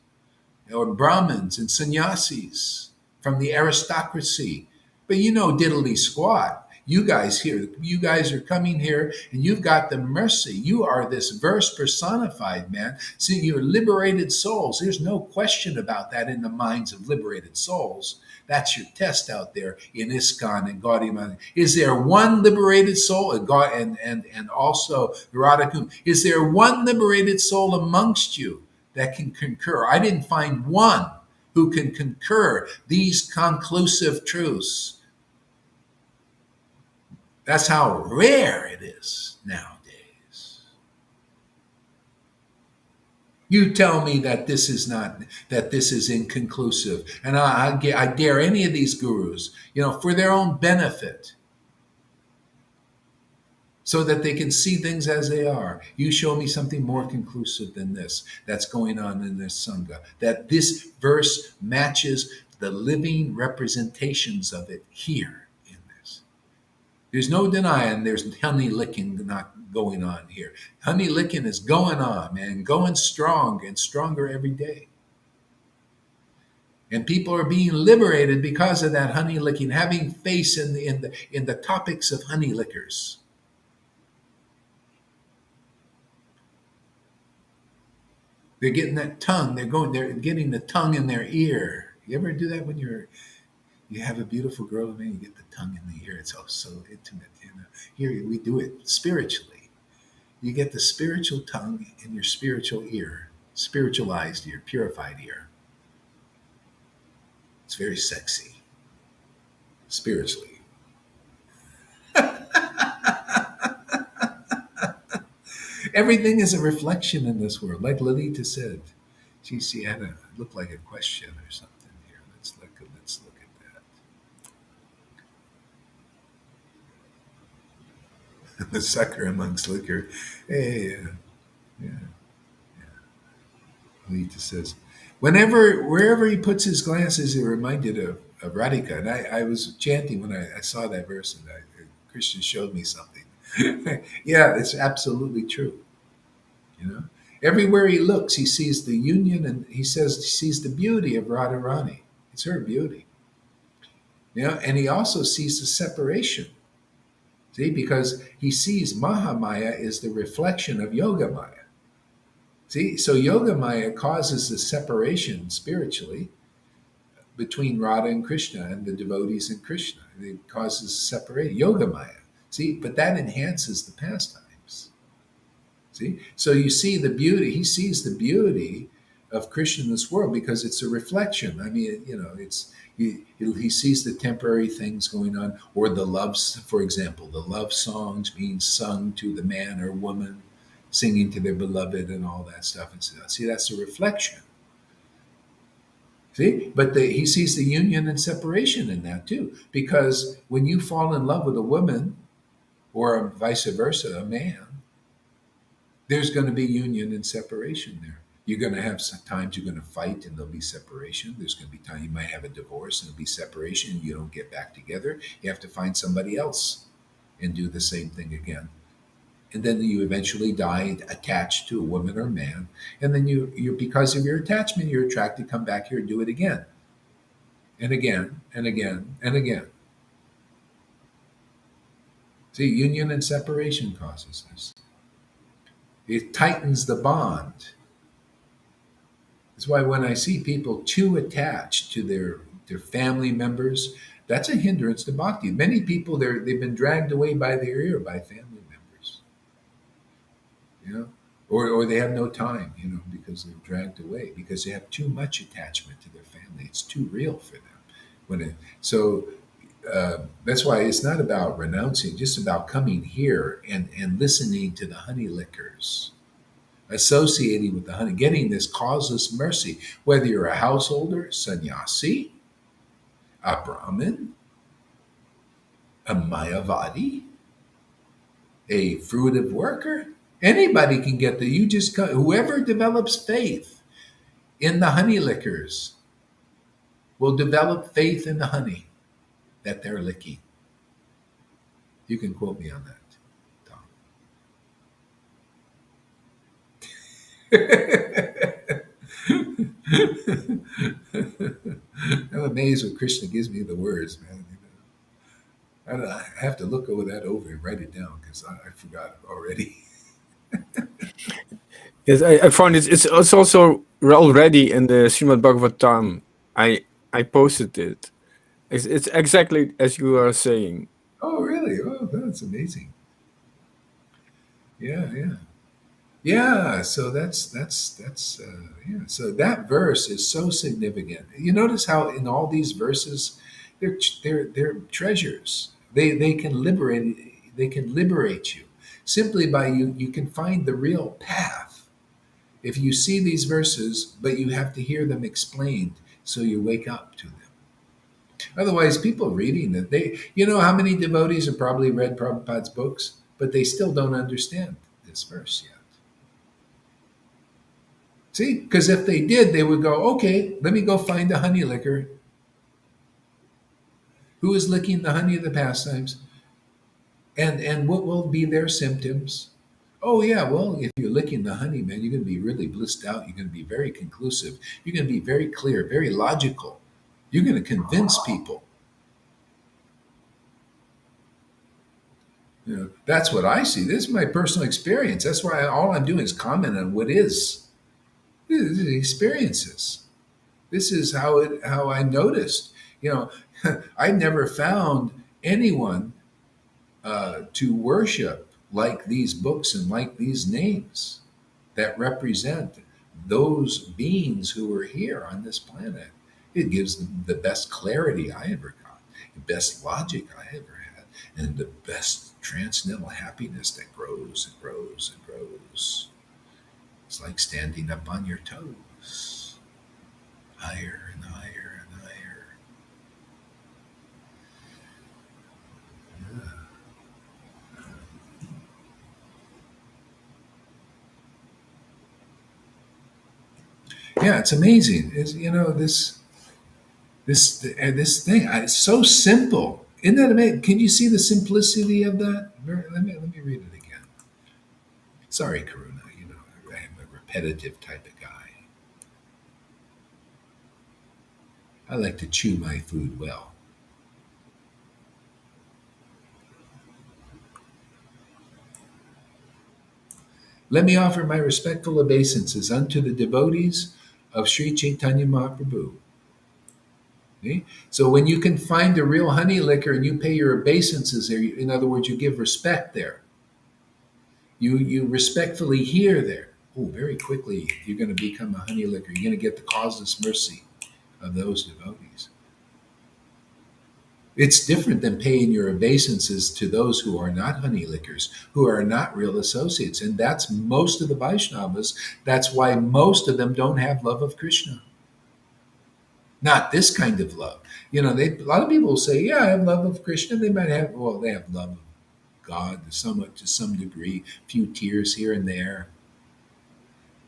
or Brahmins and sannyasis from the aristocracy, but diddly squat. You guys are coming here and you've got the mercy. You are this verse personified, man. See, you're liberated souls. There's no question about that in the minds of liberated souls. That's your test out there in ISKCON and Gaudiya. Is there one liberated soul? And also Radha. Is there one liberated soul amongst you that can concur? I didn't find one who can concur these conclusive truths. That's how rare it is nowadays. You tell me that this is inconclusive, and I dare any of these gurus, for their own benefit, so that they can see things as they are. You show me something more conclusive than this that's going on in this Sangha, that this verse matches the living representations of it here. There's no denying there's honey licking not going on here. Honey licking is going on, man, going strong and stronger every day. And people are being liberated because of that honey licking, having faith in the topics of honey lickers. They're getting that tongue. They're getting the tongue in their ear. You ever do that when you have a beautiful girl and then you get the tongue in the ear? It's so intimate. Here we do it spiritually. You get the spiritual tongue in your spiritual ear, spiritualized ear, purified ear. It's very sexy, spiritually. Everything is a reflection in this world, like Lalita said. She had looked like a question or something here. Let's look at that. The sucker amongst liquor. Hey, yeah. Lalita says, wherever he puts his glances, it reminded of Radhika. And I was chanting when I saw that verse, and Krishna showed me something. Yeah, it's absolutely true. Everywhere he looks, he sees the union, and he sees the beauty of Radharani. It's her beauty. And he also sees the separation. See, because he sees Mahamaya is the reflection of Yogamaya. See, so Yogamaya causes the separation spiritually, between Radha and Krishna and the devotees and Krishna. It causes separate yoga maya. See, but that enhances the pastimes. See, so you see the beauty. He sees the beauty of Krishna in this world because it's a reflection. I mean, it's he sees the temporary things going on, or the loves, for example, the love songs being sung to the man or woman, singing to their beloved, and all that stuff. And so, see, that's a reflection. See, but he sees the union and separation in that too, because when you fall in love with a woman, or vice versa, a man, there's going to be union and separation there. You're going to have some times you're going to fight and there'll be separation. There's going to be time you might have a divorce and there'll be separation. You don't get back together. You have to find somebody else and do the same thing again. And then you eventually die attached to a woman or a man. And then you because of your attachment, you're attracted, come back here and do it again. And again, and again, and again. See, union and separation causes this. It tightens the bond. That's why when I see people too attached to their family members, that's a hindrance to bhakti. Many people, they've been dragged away by their ear by family members. Or they have no time, because they're dragged away, because they have too much attachment to their family. It's too real for them. That's why it's not about renouncing, just about coming here and listening to the honey lickers, associating with the honey, getting this causeless mercy, whether you're a householder, sannyasi, a Brahmin, a Mayavadi, a fruitive worker. Anybody can get there. Whoever develops faith in the honey lickers will develop faith in the honey that they're licking. You can quote me on that, Tom. I'm amazed when Krishna gives me the words, man. I have to look over that over and write it down because I forgot it already. Yes, I found it's also already in the Srimad Bhagavatam. I posted it. It's exactly as you are saying. Oh, really? Oh, that's amazing. Yeah. So that's yeah. So that verse is so significant. You notice how in all these verses, they're treasures. They can liberate you simply by you can find the real path if you see these verses, but you have to hear them explained so you wake up to them. Otherwise, people reading that, how many devotees have probably read Prabhupada's books, but they still don't understand this verse yet. See, because if they did, they would go, okay, let me go find a honey licker. Who is licking the honey of the pastimes? And what will be their symptoms? Oh, yeah, well, if you're licking the honey, man, you're going to be really blissed out. You're going to be very conclusive. You're going to be very clear, very logical. You're going to convince people. That's what I see. This is my personal experience. That's why all I'm doing is comment on what is. This is experiences. This is how I noticed. I never found anyone to worship like these books and like these names that represent those beings who are here on this planet. It gives them the best clarity I ever got, the best logic I ever had, and the best transcendental happiness that grows and grows and grows. It's like standing up on your toes, higher and higher and higher. Yeah, it's amazing. This thing. It's so simple. Isn't that amazing? Can you see the simplicity of that? Let me read it again. Sorry, Karuna. I'm a repetitive type of guy. I like to chew my food well. Let me offer my respectful obeisances unto the devotees of Sri Chaitanya Mahaprabhu. See? So when you can find a real honey liquor and you pay your obeisances there, in other words, you give respect there. You respectfully hear there. Oh, very quickly you're going to become a honey liquor. You're going to get the causeless mercy of those devotees. It's different than paying your obeisances to those who are not honey lickers, who are not real associates. And that's most of the Vaishnavas. That's why most of them don't have love of Krishna. Not this kind of love. A lot of people say, yeah, I have love of Krishna. They might have, well, they have love of God somewhat to some degree, a few tears here and there.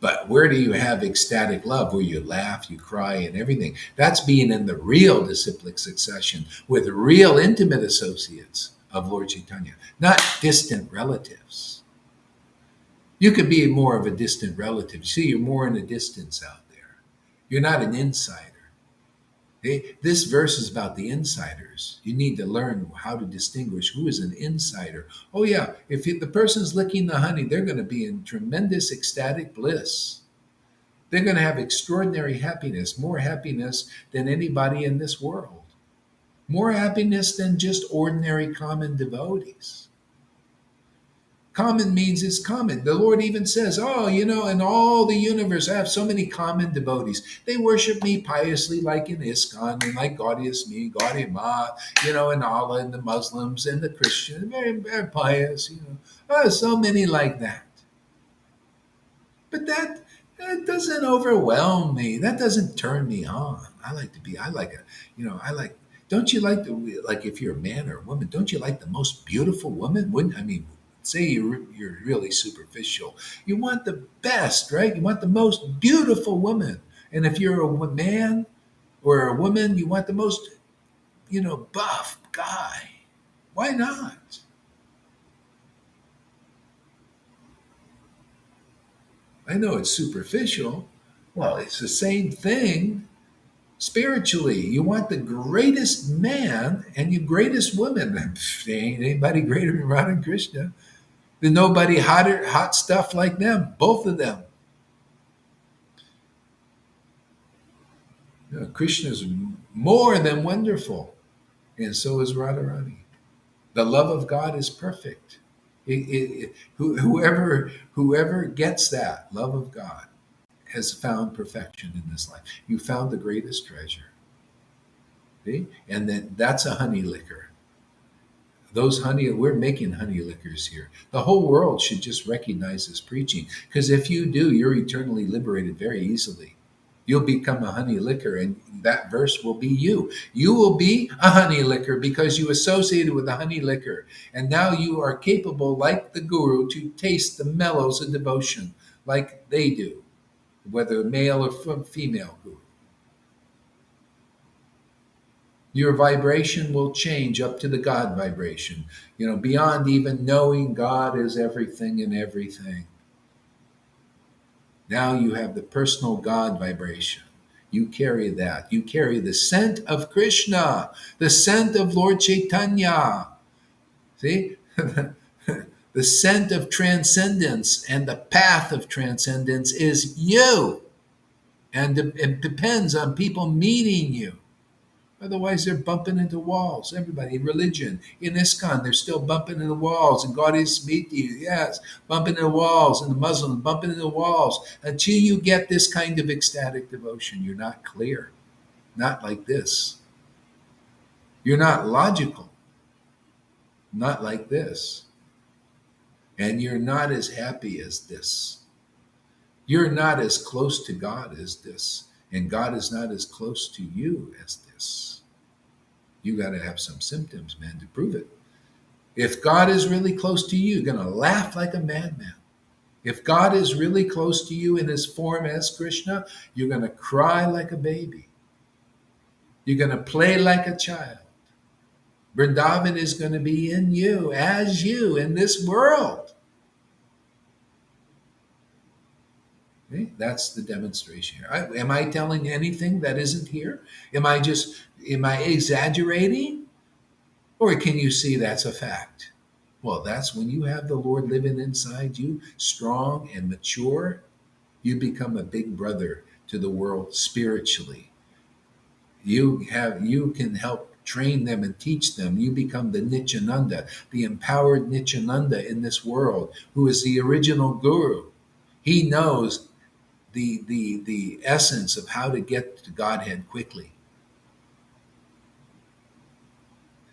But where do you have ecstatic love where you laugh, you cry, and everything? That's being in the real disciplic succession with real intimate associates of Lord Caitanya, not distant relatives. You could be more of a distant relative. See, you're more in a distance out there. You're not an insider. Okay? This verse is about the insiders. You need to learn how to distinguish who is an insider. Oh, yeah, if the person's licking the honey, they're going to be in tremendous ecstatic bliss. They're going to have extraordinary happiness, more happiness than anybody in this world, more happiness than just ordinary common devotees. Common means it's common. The Lord even says, oh, in all the universe, I have so many common devotees. They worship me piously, like in ISKCON, and like Gaudius me, Gaudiya Ma, and Allah, and the Muslims, and the Christians, very, very pious, Oh, so many like that. But that doesn't overwhelm me. That doesn't turn me on. Don't you like if you're a man or a woman, don't you like the most beautiful woman? Say you're really superficial. You want the best, right? You want the most beautiful woman. And if you're a man or a woman, you want the most, buff guy. Why not? I know it's superficial. Well, it's the same thing spiritually. You want the greatest man and the greatest woman. There ain't anybody greater than Radha and Krishna. There's nobody hot stuff like them, both of them. Krishna's more than wonderful, and so is Radharani. The love of God is perfect. Whoever gets that love of God has found perfection in this life. You found the greatest treasure. See? And that's a honey liquor. We're making honey liquors here. The whole world should just recognize this preaching, because if you do, you're eternally liberated very easily. You'll become a honey liquor, and that verse will be you. You will be a honey liquor because you associated with the honey liquor. And now you are capable, like the guru, to taste the mellows of devotion like they do, whether male or female guru. Your vibration will change up to the God vibration, beyond even knowing God is everything and everything. Now you have the personal God vibration. You carry that. You carry the scent of Krishna, the scent of Lord Caitanya. See? The scent of transcendence and the path of transcendence is you. And it depends on people meeting you. Otherwise, they're bumping into walls. Everybody, religion, in ISKCON, they're still bumping into walls. And God is meet you, yes, bumping into walls. And the Muslims bumping into walls. Until you get this kind of ecstatic devotion, you're not clear. Not like this. You're not logical. Not like this. And you're not as happy as this. You're not as close to God as this. And God is not as close to you as this. You got to have some symptoms, man, to prove it. If God is really close to you, you're going to laugh like a madman. If God is really close to you in his form as Krishna, you're going to cry like a baby. You're going to play like a child. Vrindavan is going to be in you, as you, in this world. Okay? That's the demonstration here. Am I telling anything that isn't here? Am I exaggerating? Or can you see that's a fact? Well, that's when you have the Lord living inside you, strong and mature, you become a big brother to the world spiritually. You can help train them and teach them. You become the Nityananda, the empowered Nityananda in this world, who is the original guru. He knows the essence of how to get to Godhead quickly.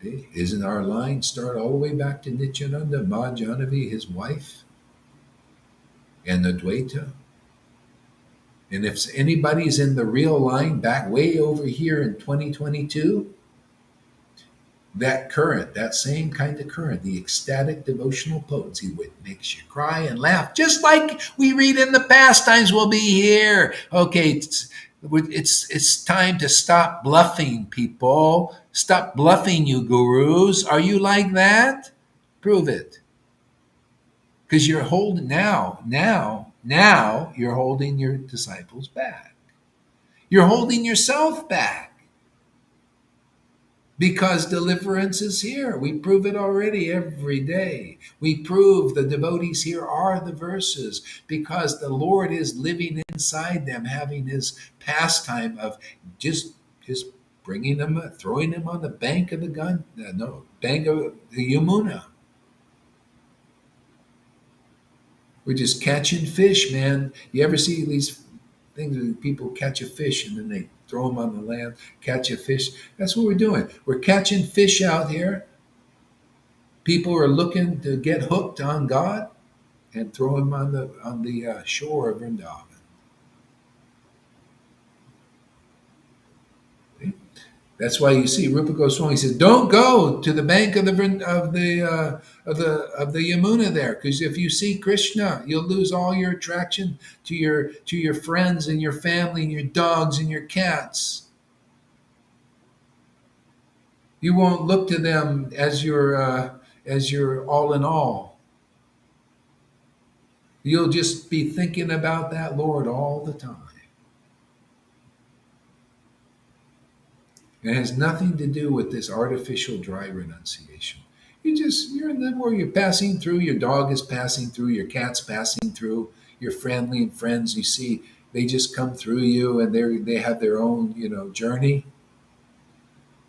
See? Isn't our line start all the way back to Nityananda, Ma Janavi, his wife, and Advaita? And if anybody's in the real line back way over here in 2022, that current, that same kind of current, the ecstatic devotional potency, what makes you cry and laugh, just like we read in the pastimes, will be here. Okay, it's time to stop bluffing, people. Stop bluffing, you gurus. Are you like that? Prove it. Because you're holding now you're holding your disciples back. You're holding yourself back. Because deliverance is here. We prove it already every day. We prove the devotees here are the verses because the Lord is living inside them, having his pastime of just bringing them, throwing them on the bank of the bank of the Yamuna. We're just catching fish, man. You ever see these things where people catch a fish and then they throw them on the land, catch a fish? That's what we're doing. We're catching fish out here. People are looking to get hooked on God and throw them on the shore of Vrindavan. See? That's why you see Rupa Goswami says, "Don't go to the bank of the Yamuna there, because if you see Krishna, you'll lose all your attraction to your friends and your family and your dogs and your cats. You won't look to them as your all in all. You'll just be thinking about that Lord all the time." It has nothing to do with this artificial dry renunciation. You're in the where you're passing through, your dog is passing through, your cat's passing through, your family and friends, you see, they just come through you and they have their own, journey.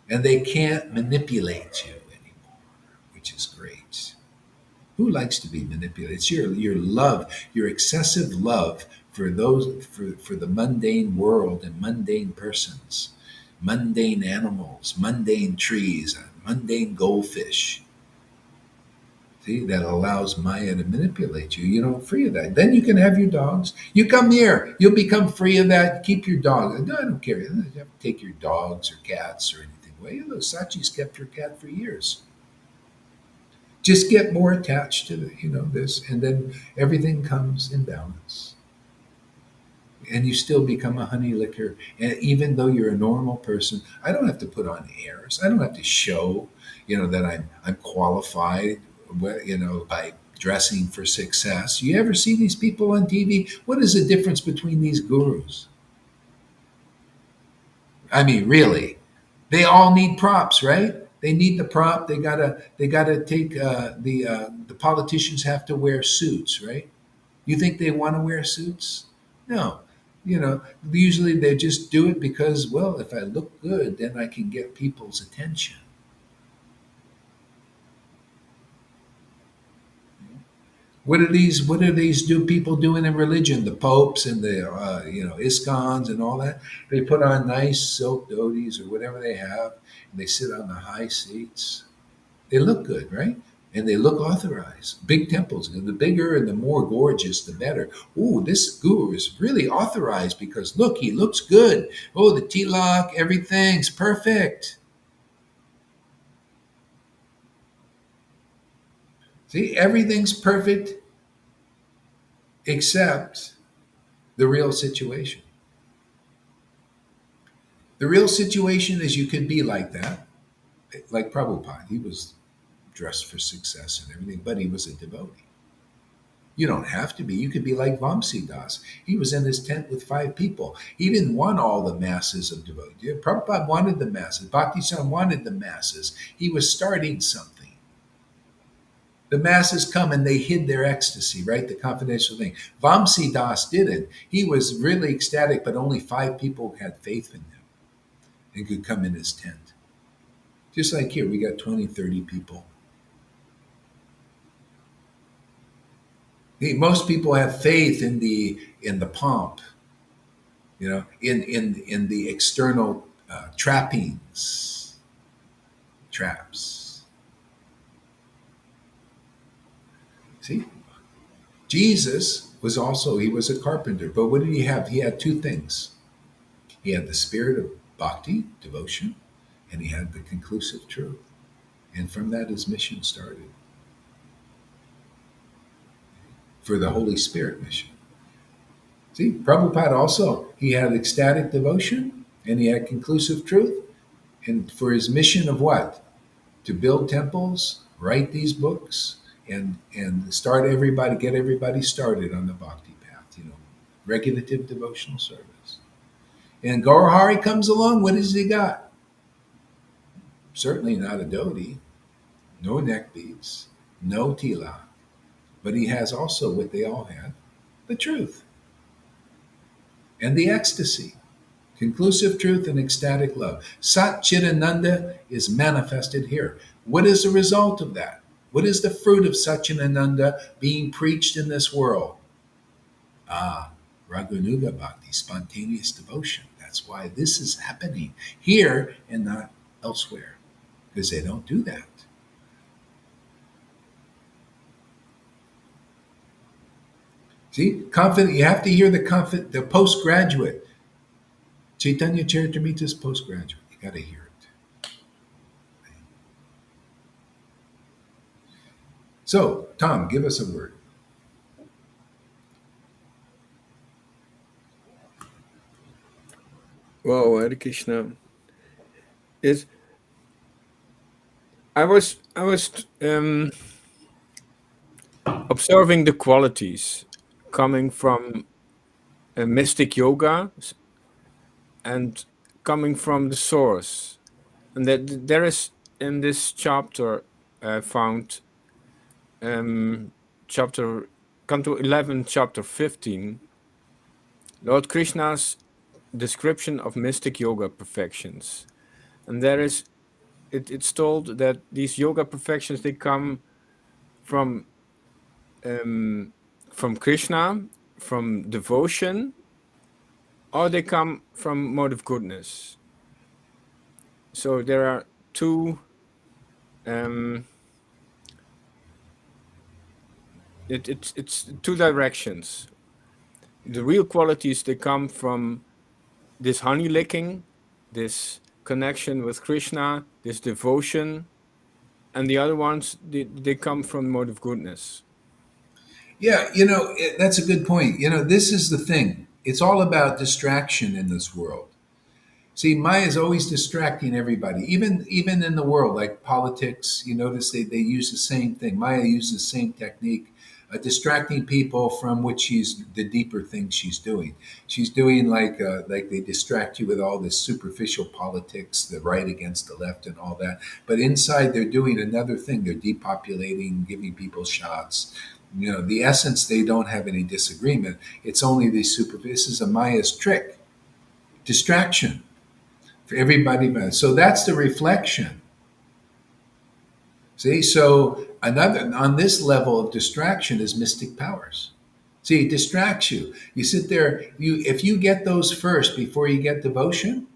And they can't manipulate you anymore, which is great. Who likes to be manipulated? It's your love, your excessive love for the mundane world and mundane persons, mundane animals, mundane trees, mundane goldfish. See, that allows Maya to manipulate you. You know, free of that. Then you can have your dogs. You come here, you'll become free of that. Keep your dogs. No, I don't care. You don't have to take your dogs or cats or anything away. Look, Sachi's kept her cat for years. Just get more attached to this, and then everything comes in balance. And you still become a honey licker. And even though you're a normal person, I don't have to put on airs. I don't have to show, that I'm qualified, by dressing for success. You ever see these people on TV? What is the difference between these gurus? I mean, really, they all need props, right? They need the prop. They gotta take the politicians have to wear suits, right? You think they want to wear suits? No. Usually they just do it because, well, if I look good, then I can get people's attention. What are these people doing in religion? The popes and the ISKCONs and all that. They put on nice silk dhotis or whatever they have, and they sit on the high seats. They look good, right? And they look authorized. Big temples. And the bigger and the more gorgeous, the better. Ooh, this guru is really authorized because look, he looks good. Oh, the tilak, everything's perfect. See, everything's perfect except the real situation. The real situation is you could be like that, like Prabhupada. He was dressed for success and everything, but he was a devotee. You don't have to be. You could be like Vamsidas. He was in his tent with 5 people. He didn't want all the masses of devotees. Prabhupada wanted the masses. Bhakti-san wanted the masses. He was starting something. The masses come and they hid their ecstasy, right? The confidential thing. Vamsidas didn't. He was really ecstatic, but only 5 people had faith in him. and could come in his tent. Just like here, we got 20, 30 people. Most people have faith in the pomp, in the external trappings, traps. See, Jesus was a carpenter, but what did he have? He had two things. He had the spirit of bhakti, devotion, and he had the conclusive truth. And from that, his mission started. For the Holy Spirit mission. See, Prabhupada also, he had ecstatic devotion and he had conclusive truth. And for his mission of what? To build temples, write these books, and get everybody started on the bhakti path, regulative devotional service. And Gaurahari comes along, what has he got? Certainly not a dhoti, no neck beads, no tilak, but he has also what they all had, the truth and the ecstasy, conclusive truth and ecstatic love. Sat Chidananda is manifested here. What is the result of that? What is the fruit of Satchidananda being preached in this world? Raghunuga Bhakti, spontaneous devotion. That's why this is happening here and not elsewhere, because they don't do that. See, confident. You have to hear the postgraduate. Chaitanya Charitamrita's postgraduate. You got to hear it. So, Tom, give us a word. Well, Hare Krishna. I was observing the qualities coming from mystic yoga and coming from the source, and that there is in this chapter found chapter Canto 11, chapter 15, Lord Krishna's description of mystic yoga perfections, and there is it's told that these yoga perfections, they come from Krishna, from devotion, or they come from mode of goodness. So there are two it's two directions. The real qualities, they come from this honey licking, this connection with Krishna, this devotion, and the other ones, they come from mode of goodness. Yeah, that's a good point. This is the thing. It's all about distraction in this world. See, Maya is always distracting everybody, even in the world, like politics. You notice they use the same thing. Maya uses the same technique, distracting people from the deeper things she's doing. She's doing like they distract you with all this superficial politics, the right against the left and all that. But inside, they're doing another thing. They're depopulating, giving people shots. The essence, they don't have any disagreement. It's only the superficial. This is a Maya's trick, distraction. For everybody. So that's the reflection. See, so another on this level of distraction is mystic powers. See, it distracts you. You sit there, if you get those first before you get devotion,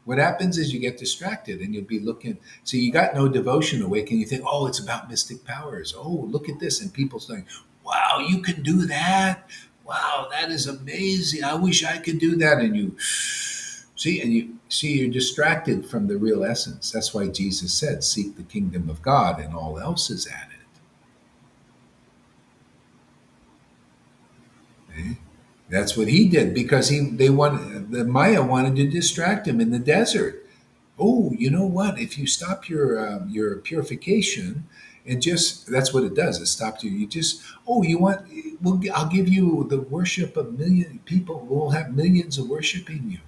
what happens is you get distracted and you'll be looking. So you got no devotion awake and you think, oh, it's about mystic powers. Oh, look at this. And people saying, wow, you can do that. Wow, that is amazing. I wish I could do that. And you you're distracted from the real essence. That's why Jesus said, seek the kingdom of God and all else is added. Okay? That's what he did because the Maya wanted to distract him in the desert. Oh, you know what? If you stop your purification and that's what it does. It stops you. I'll give you the worship of million people. We'll have millions of worshiping you.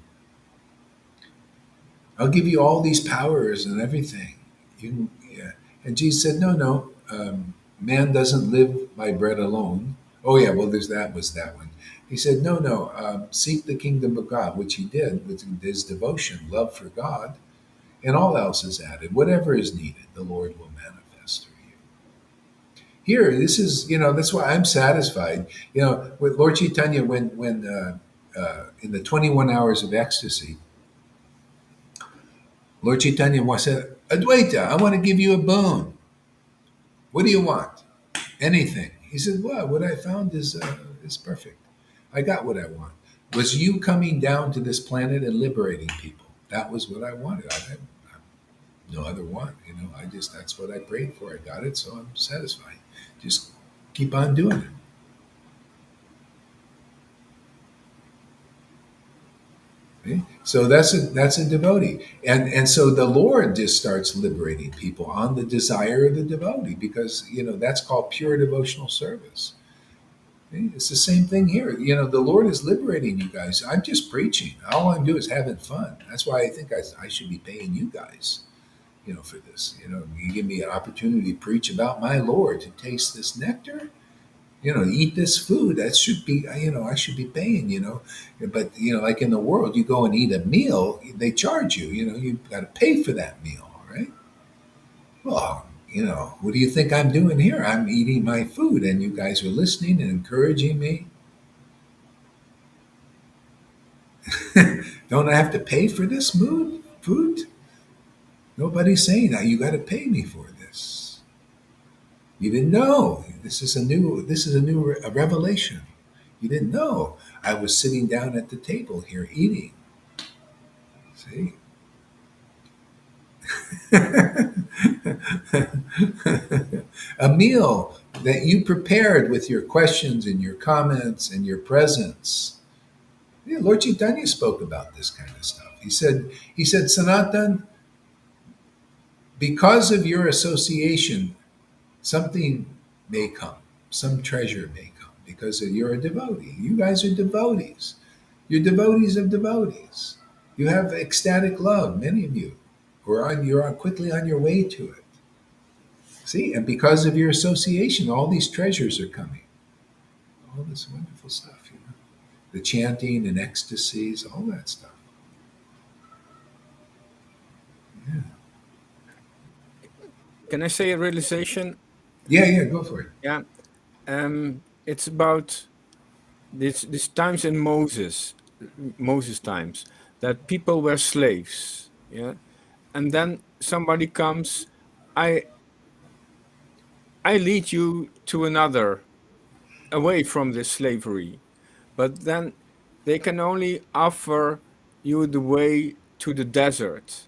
I'll give you all these powers and everything. Yeah. And Jesus said, no. Man doesn't live by bread alone. Oh yeah, well, was that one. He said, no, no, seek the kingdom of God, which he did with his devotion, love for God, and all else is added. Whatever is needed, the Lord will manifest through you. Here, this is, that's why I'm satisfied. With Lord Caitanya, when in the 21 hours of ecstasy, Lord Chaitanya said, Advaita, I want to give you a boon. What do you want? Anything. He said, well, what I found is perfect. I got what I want. Was you coming down to this planet and liberating people. That was what I wanted. I had no other want. That's what I prayed for. I got it, so I'm satisfied. Just keep on doing it. Okay? So that's a devotee, and so the Lord just starts liberating people on the desire of the devotee, because that's called pure devotional service. Okay? It's the same thing here. The Lord is liberating you guys. I'm just preaching. All I'm doing is having fun. That's why I think I should be paying you guys, for this. You give me an opportunity to preach about my Lord, to taste this nectar, eat this food. That should be, I should be paying, But, like in the world, you go and eat a meal, they charge you, you've got to pay for that meal, right? Well, what do you think I'm doing here? I'm eating my food and you guys are listening and encouraging me. Don't I have to pay for this food? Nobody's saying that you got to pay me for this. You didn't know. This is a new revelation. You didn't know. I was sitting down at the table here eating. See? A meal that you prepared with your questions and your comments and your presence. Yeah, Lord Chaitanya spoke about this kind of stuff. He said, Sanatan, because of your association, something may come, some treasure may come, because you're a devotee. You guys are devotees. You're devotees of devotees. You have ecstatic love, many of you, you're quickly on your way to it. See, and because of your association, all these treasures are coming. All this wonderful stuff, the chanting and ecstasies, all that stuff. Yeah, Can I say a realization? yeah, go for it. Yeah. It's about this times in Moses times, that people were slaves. Yeah. And then somebody comes, I lead you to another, away from this slavery. But then they can only offer you the way to the desert.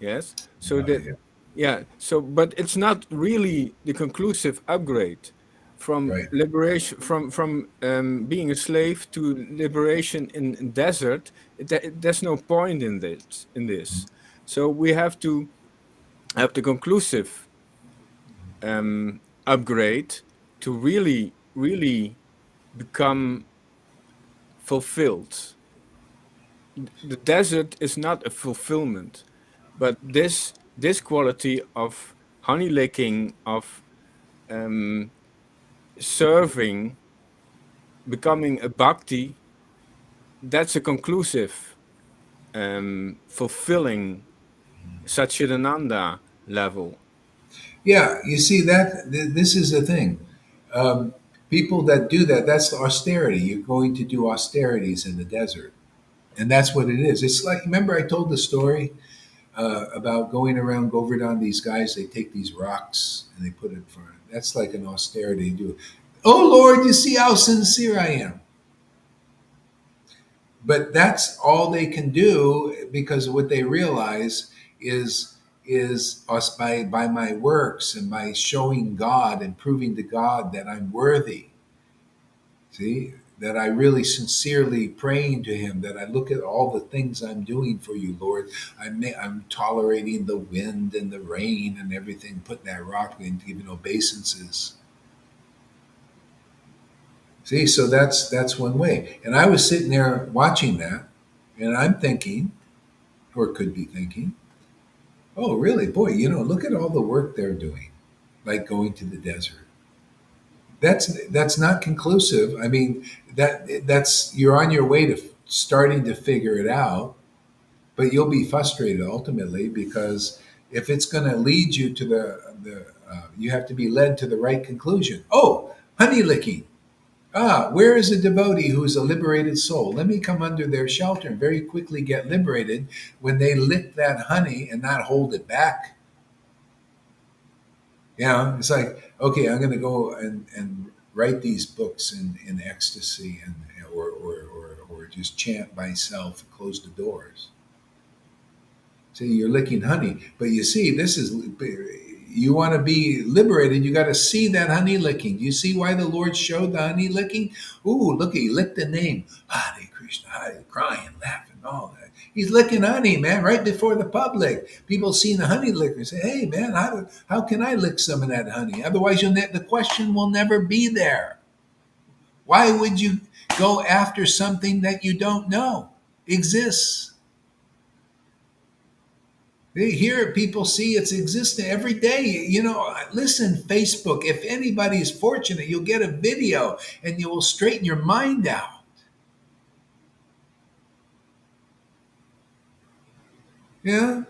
Yes. So that, Yeah, yeah. So, but it's not really the conclusive upgrade from right. liberation, from being a slave to liberation in desert. There's no point in this. So we have to have the conclusive upgrade to really become fulfilled. The desert is not a fulfillment, but this quality of honey licking, of serving, becoming a bhakti, that's a conclusive, fulfilling Satchidananda level. Yeah, you see this is the thing. Um, People that do that, that's the austerity. You're going to do austerities in the desert, and that's what it is. It's like, remember I told the story about going around Govardhan. These guys, they take these rocks and they put it in front. That's like an austerity. Do it. Oh Lord, you see how sincere I am. But that's all they can do, because what they realize is us, by my works and by showing God and proving to God that I'm worthy. See, that I really sincerely praying to Him, that I look at all the things I'm doing for you, Lord. I'm tolerating the wind and the rain and everything, putting that rock in, giving obeisances. See, so that's one way. And I was sitting there watching that, and I'm thinking, or could be thinking, oh, really, boy, look at all the work they're doing, like going to the desert. That's not conclusive. I mean, that's you're on your way to starting to figure it out, but you'll be frustrated ultimately because if it's going to lead you to the you have to be led to the right conclusion. Oh, honey licking. Ah, where is a devotee who is a liberated soul? Let me come under their shelter and very quickly get liberated when they lick that honey and not hold it back. It's like, okay, I'm going to go and write these books in ecstasy and or just chant myself and close the doors. See, you're licking honey. But you see, you want to be liberated, you got to see that honey licking. Do you see why the Lord showed the honey licking? Ooh, look, he licked the name. Hare Krishna, Hare, crying, laughing, all that. He's licking honey, man, right before the public. People see the honey licker and say, hey, man, how can I lick some of that honey? Otherwise, the question will never be there. Why would you go after something that you don't know exists? Here, people see it's existing every day. Listen, Facebook, if anybody is fortunate, you'll get a video and you will straighten your mind out. Yeah?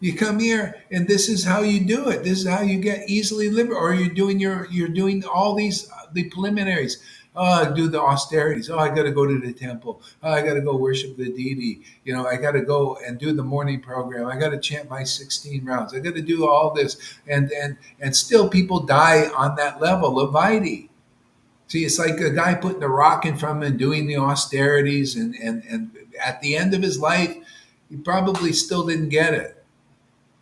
You come here and this is how you do it. This is how you get easily liberated. Or you're doing all these the preliminaries. Oh, I do the austerities. Oh, I got to go to the temple. Oh, I got to go worship the deity. I got to go and do the morning program. I got to chant my 16 rounds. I got to do all this, and still people die on that level of Vaidhi. See, it's like a guy putting a rock in front of him and doing the austerities, and at the end of his life, he probably still didn't get it.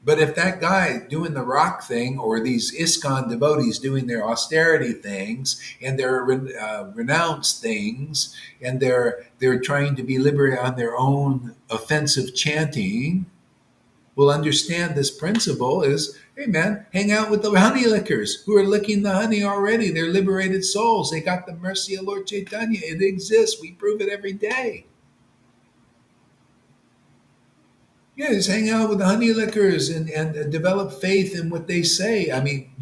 But if that guy doing the rock thing, or these ISKCON devotees doing their austerity things and their renounce things, and they're trying to be liberated on their own offensive chanting, will understand this principle is, hey man, hang out with the honey lickers who are licking the honey already. They're liberated souls. They got the mercy of Lord Caitanya. It exists. We prove it every day. Yeah, just hang out with the honey lickers and develop faith in what they say. I mean,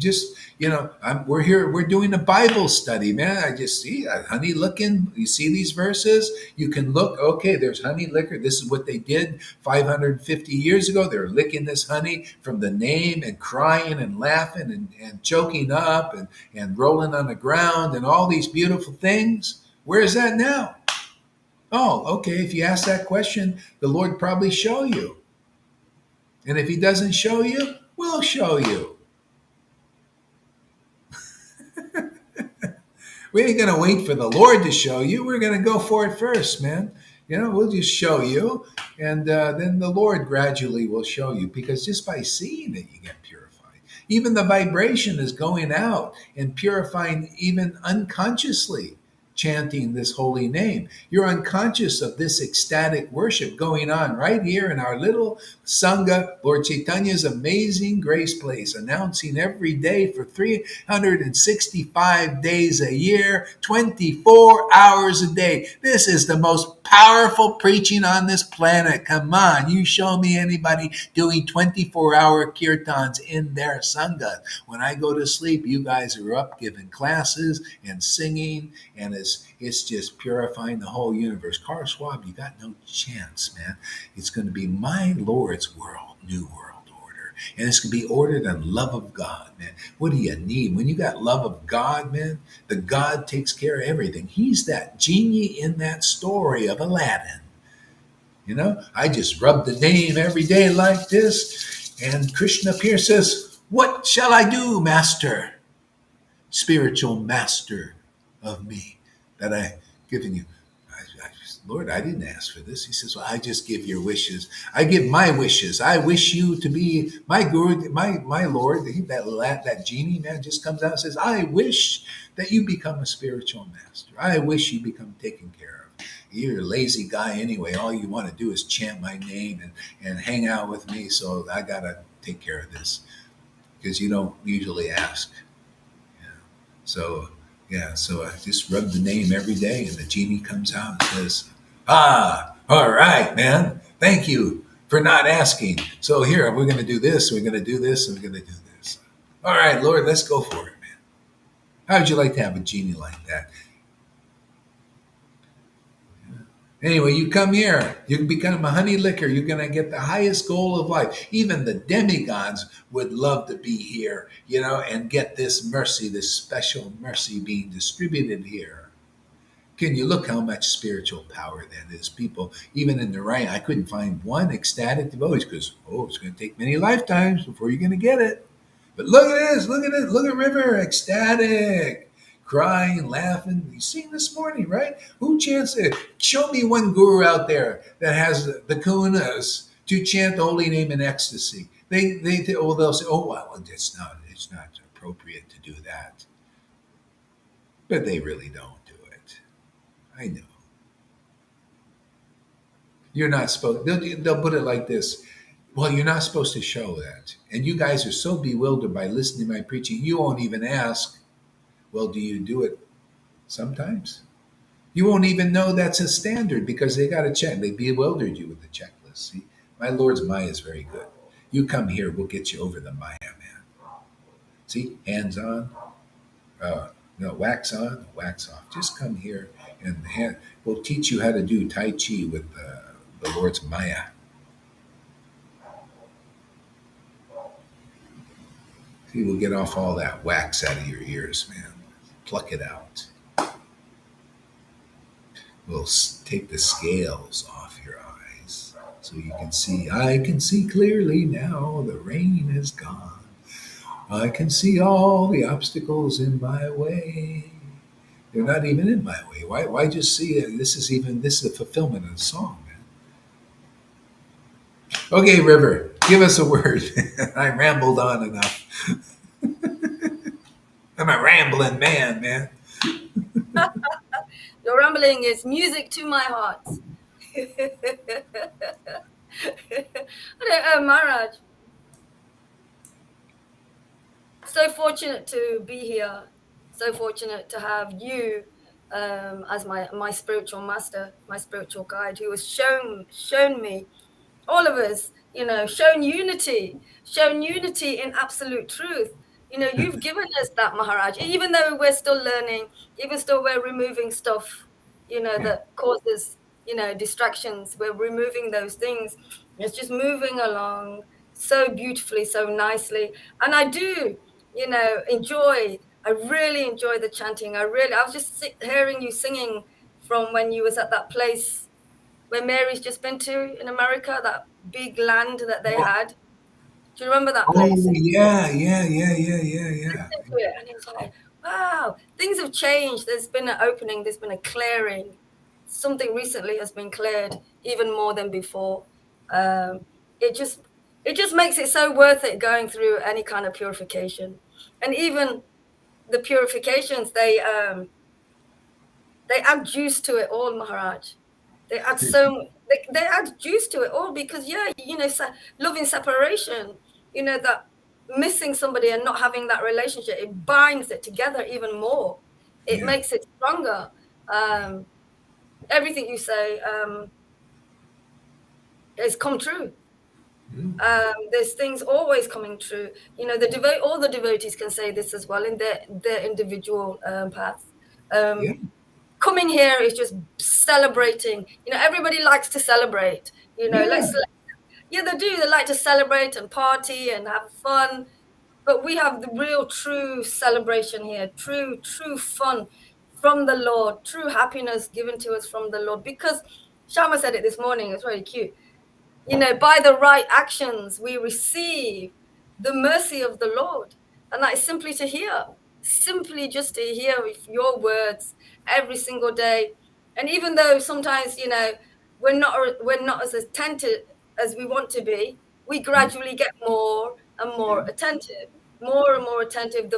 we're here, we're doing a Bible study, man. I just see honey licking. You see these verses? You can look, okay, there's honey liquor. This is what they did 550 years ago. They're licking this honey from the name and crying and laughing and choking up and rolling on the ground and all these beautiful things. Where is that now? Oh, okay, if you ask that question, the Lord probably show you. And if he doesn't show you, we'll show you. We ain't going to wait for the Lord to show you. We're going to go for it first, man. We'll just show you. And then the Lord gradually will show you. Because just by seeing it, you get purified. Even the vibration is going out and purifying even unconsciously. Chanting this holy name. You're unconscious of this ecstatic worship going on right here in our little Sangha, Lord Caitanya's amazing grace place, announcing every day for 365 days a year, 24 hours a day. This is the most powerful preaching on this planet. Come on, you show me anybody doing 24-hour kirtans in their Sangha. When I go to sleep, you guys are up giving classes and singing, and it's just purifying the whole universe. Carl Schwab, you got no chance, man. It's going to be my Lord's world, new world order. And it's going to be ordered on love of God, man. What do you need? When you got love of God, man, the God takes care of everything. He's that genie in that story of Aladdin. I just rub the name every day like this. And Krishna appears, says, what shall I do, master? Spiritual master of me. That I've given you. Lord, I didn't ask for this. He says, well, I just give your wishes. I give my wishes. I wish you to be my guru, my Lord. That genie, man, just comes out and says, I wish that you become a spiritual master. I wish you become taken care of. You're a lazy guy anyway. All you want to do is chant my name and hang out with me. So I got to take care of this because you don't usually ask. So I just rub the name every day, and the genie comes out and says, all right, man. Thank you for not asking. So here, we're going to do this, we're going to do this, and we're going to do this. All right, Lord, let's go for it, man. How would you like to have a genie like that? Anyway, you come here, you can become a honey licker, you're going to get the highest goal of life. Even the demigods would love to be here, and get this mercy, this special mercy being distributed here. Can you look how much spiritual power that is? People, even in the right, I couldn't find one ecstatic devotee because, it's going to take many lifetimes before you're going to get it. But look at this, look at it, look at River, ecstatic, crying, laughing. You seen this morning, right? Who chants it? Show me one guru out there that has the kunas to chant the holy name in ecstasy. They'll say, well, it's not appropriate to do that. But they really don't do it. I know. You're not supposed. They'll put it like this. Well, you're not supposed to show that. And you guys are so bewildered by listening to my preaching, you won't even ask, well, do you do it sometimes? You won't even know that's a standard because they got to check. They bewildered you with the checklist. See, my Lord's Maya is very good. You come here, we'll get you over the Maya, man. See, hands on, wax on, wax off. Just come here and we'll teach you how to do Tai Chi with the Lord's Maya. See, we'll get off all that wax out of your ears, man. Pluck it out. We'll take the scales off your eyes so you can see. I can see clearly now. The rain is gone. I can see all the obstacles in my way. They're not even in my way. Why just see it? This is a fulfillment of the song, man. Okay, River, give us a word. I rambled on enough. I'm a rambling man. Your rambling is music to my heart. Maharaj, so fortunate to be here. So fortunate to have you as my spiritual master, my spiritual guide, who has shown me, all of us, shown unity in absolute truth. You've given us that, Maharaj, even though we're still learning, even still we're removing stuff, that causes, distractions. We're removing those things. It's just moving along so beautifully, so nicely. And I do, I really enjoy the chanting. I was just hearing you singing from when you was at that place where Mary's just been to in America, that big land that they had. Do you remember that place? Oh, yeah. And it was like, wow, things have changed. There's been an opening. There's been a clearing. Something recently has been cleared even more than before. It just makes it so worth it going through any kind of purification. And even the purifications, they add juice to it all, Maharaj. They add they add juice to it all because, loving separation, that missing somebody and not having that relationship, it binds it together even more. It makes it stronger. Everything you say has come true. There's things always coming true. All the devotees can say this as well in their individual paths. Coming here is just celebrating. Everybody likes to celebrate. They do. They like to celebrate and party and have fun. But we have the real, true celebration here. True fun from the Lord. True happiness given to us from the Lord. Because Shama said it this morning. It's very cute. By the right actions, we receive the mercy of the Lord. And that is simply to hear. Simply just to hear your words every single day. And even though sometimes, we're not as attentive as we want to be, we gradually get more and more attentive, more and more attentive.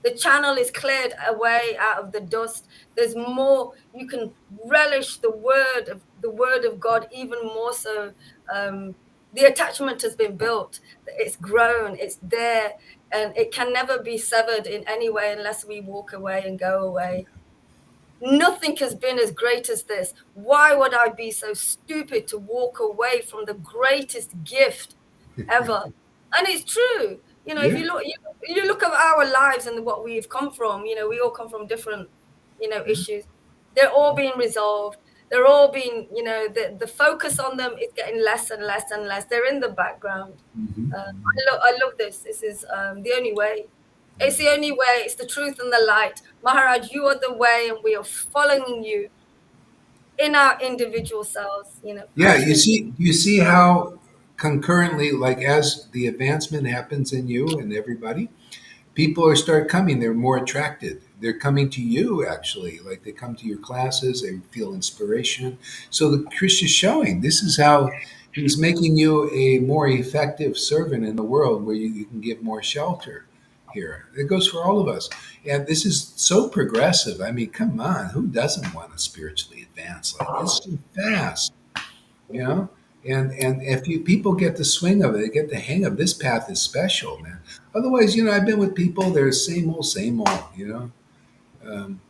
The channel is cleared away out of the dust. There's more. You can relish the word of God even more so. The attachment has been built. It's grown. It's there. And it can never be severed in any way unless we walk away and go away. Nothing has been as great as this. Why would I be so stupid to walk away from the greatest gift ever? And it's true. You know, if you look at our lives and what we've come from, you know, we all come from different, you know, issues. They're all being resolved. They're all being, you know, the focus on them is getting less and less and less. They're in the background. I love this. This is the only way. It's the only way. It's the truth and the light. Maharaj, you are the way, and we are following you in our individual selves. You know, Yeah, passionately. you see how concurrently, like as the advancement happens in you and everybody, people are start coming. They're more attracted. They're coming to you actually. Like they come to your classes. They feel inspiration. So the Krishna is showing this is how he's making you a more effective servant in the world, where you can give more shelter. Here, it goes for all of us, and this is so progressive. I mean, come on, who doesn't want to spiritually advance? Like it's so fast, you know. And if you people get the swing of it, they get the hang of this path is special, man. Otherwise, you know, I've been with people, they're same old, you know. um,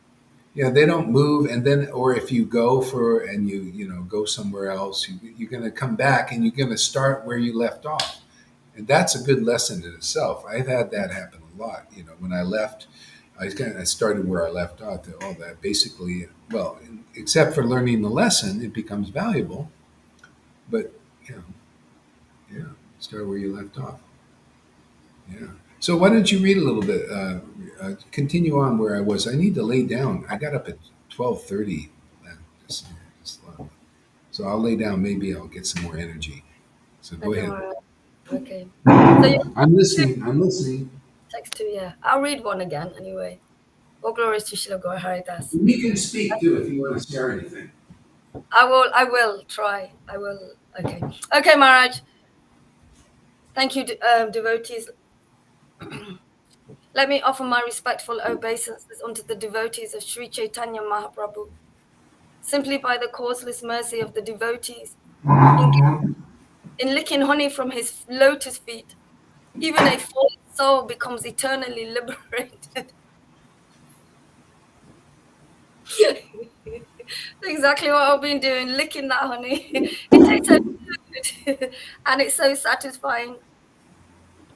yeah, they don't move, and then, or if you go for and you know go somewhere else, you're going to come back and you're going to start where you left off, and that's a good lesson in itself. I've had that happen a lot. You know, when I left, I started where I left off. Oh, that basically, well, except for learning the lesson, it becomes valuable. But you know, yeah, start where you left off. Yeah. So why don't you read a little bit? Continue on where I was. I need to lay down. I got up at 12:30. Just, just, so I'll lay down. Maybe I'll get some more energy. So go Okay, ahead. Maharaj. Okay. So you I'm listening. I'm listening. text two, yeah. I'll read one again anyway. All glories to Srila Gaur Haridas. You can speak too if you want to share anything. I will try. I will. Okay. Okay, Maharaj. Thank you, devotees. Let me offer my respectful obeisances unto the devotees of Sri Chaitanya Mahaprabhu. Simply by the causeless mercy of the devotees, in, in licking honey from his lotus feet, even a fallen soul becomes eternally liberated. Exactly what I've been doing, licking that honey. It tastes so good and it's so satisfying.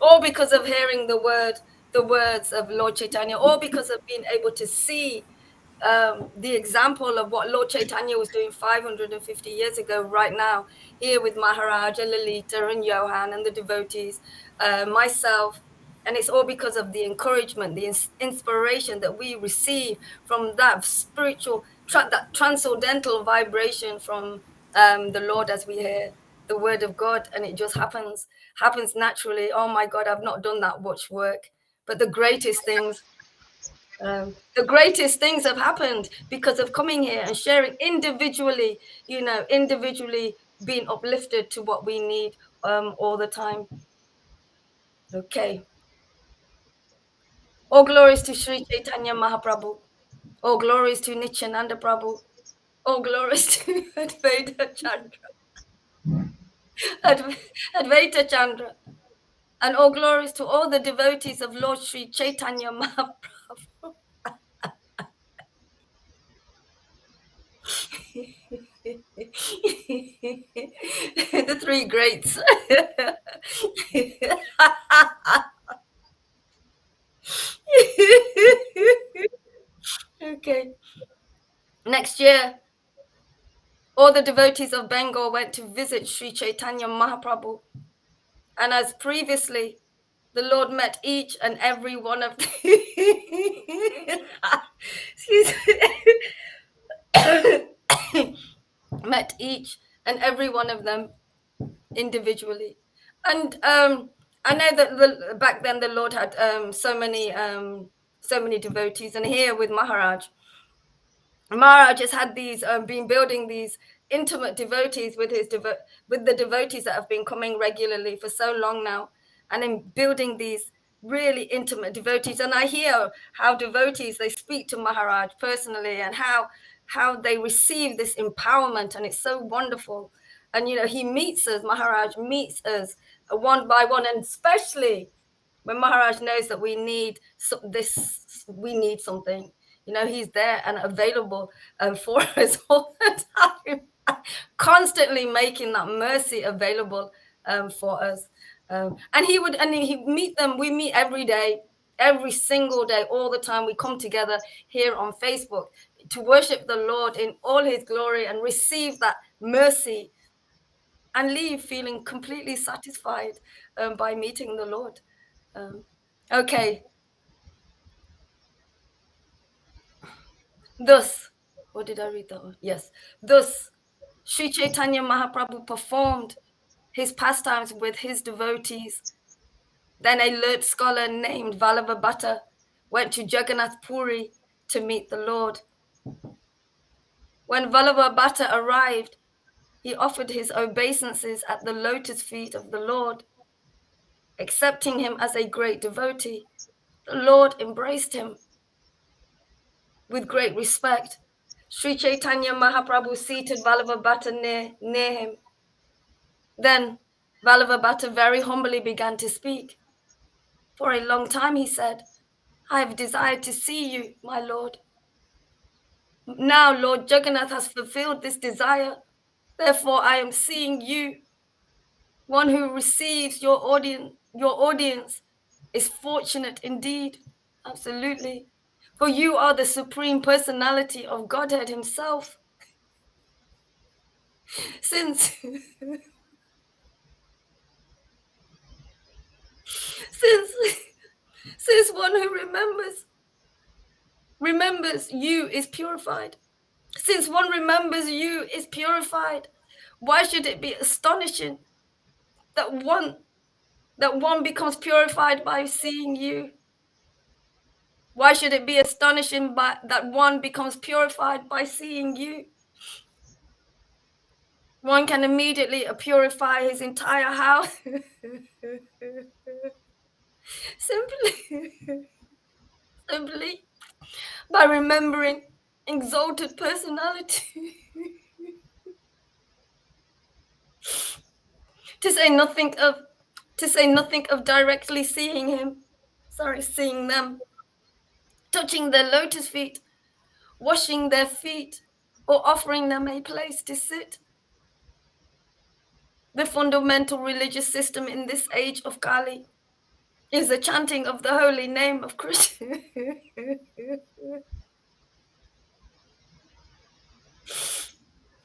All because of hearing the words of Lord Chaitanya, or because of being able to see the example of what Lord Chaitanya was doing 550 years ago, right now, here with Maharaj and Lalita and Johan and the devotees, myself. And it's all because of the encouragement, the inspiration that we receive from that spiritual, that transcendental vibration from the Lord as we hear the word of God, and it just happens naturally. Oh my God, I've not done that much work, but the greatest things have happened because of coming here and sharing individually, you know, individually being uplifted to what we need all the time. Okay. All glories to Sri Chaitanya Mahaprabhu. All glories to Nityananda Prabhu. All glories to Advaita Chandra. Advaita Chandra. And all glories to all the devotees of Lord Sri Chaitanya Mahaprabhu. The three greats. Okay. Next year, all the devotees of Bengal went to visit Sri Chaitanya Mahaprabhu. And as previously, the Lord met each and every one of them. Excuse me. Met each and every one of them individually. And I know that back then the Lord had so many devotees, and here with Maharaj has had these been building these intimate devotees with with the devotees that have been coming regularly for so long now, and in building these really intimate devotees. And I hear how devotees, they speak to Maharaj personally, and how they receive this empowerment, and it's so wonderful. And you know, he meets us, Maharaj meets us one by one, and especially when Maharaj knows that we need we need something. You know, he's there and available for us all the time, constantly making that mercy available for us. And he'd meet them. We meet every day, every single day, all the time. We come together here on Facebook to worship the Lord in all his glory and receive that mercy and leave feeling completely satisfied by meeting the Lord. Okay. Thus, what did I read that one? Yes. Thus, Sri Chaitanya Mahaprabhu performed his pastimes with his devotees. Then a learned scholar named Vallabha Bhatta went to Jagannath Puri to meet the Lord. When Vallabha Bhatta arrived, he offered his obeisances at the lotus feet of the Lord. Accepting him as a great devotee, the Lord embraced him with great respect. Sri Chaitanya Mahaprabhu seated Vallabha Bhatta near him. Then Vallabha Bhatta very humbly began to speak. For a long time, he said, I have desired to see you, my Lord. Now Lord Jagannath has fulfilled this desire. Therefore, I am seeing you. One who receives your audience is fortunate indeed. Absolutely. For you are the supreme personality of Godhead himself. Since since one who remembers you is purified. Since one remembers you is purified, why should it be astonishing that one becomes purified by seeing you? Why should it be astonishing that one becomes purified by seeing you? One can immediately purify his entire house simply by remembering exalted personality. to say nothing of directly seeing them, touching their lotus feet, washing their feet, or offering them a place to sit. The fundamental religious system in this age of Kali is the chanting of the holy name of Krishna.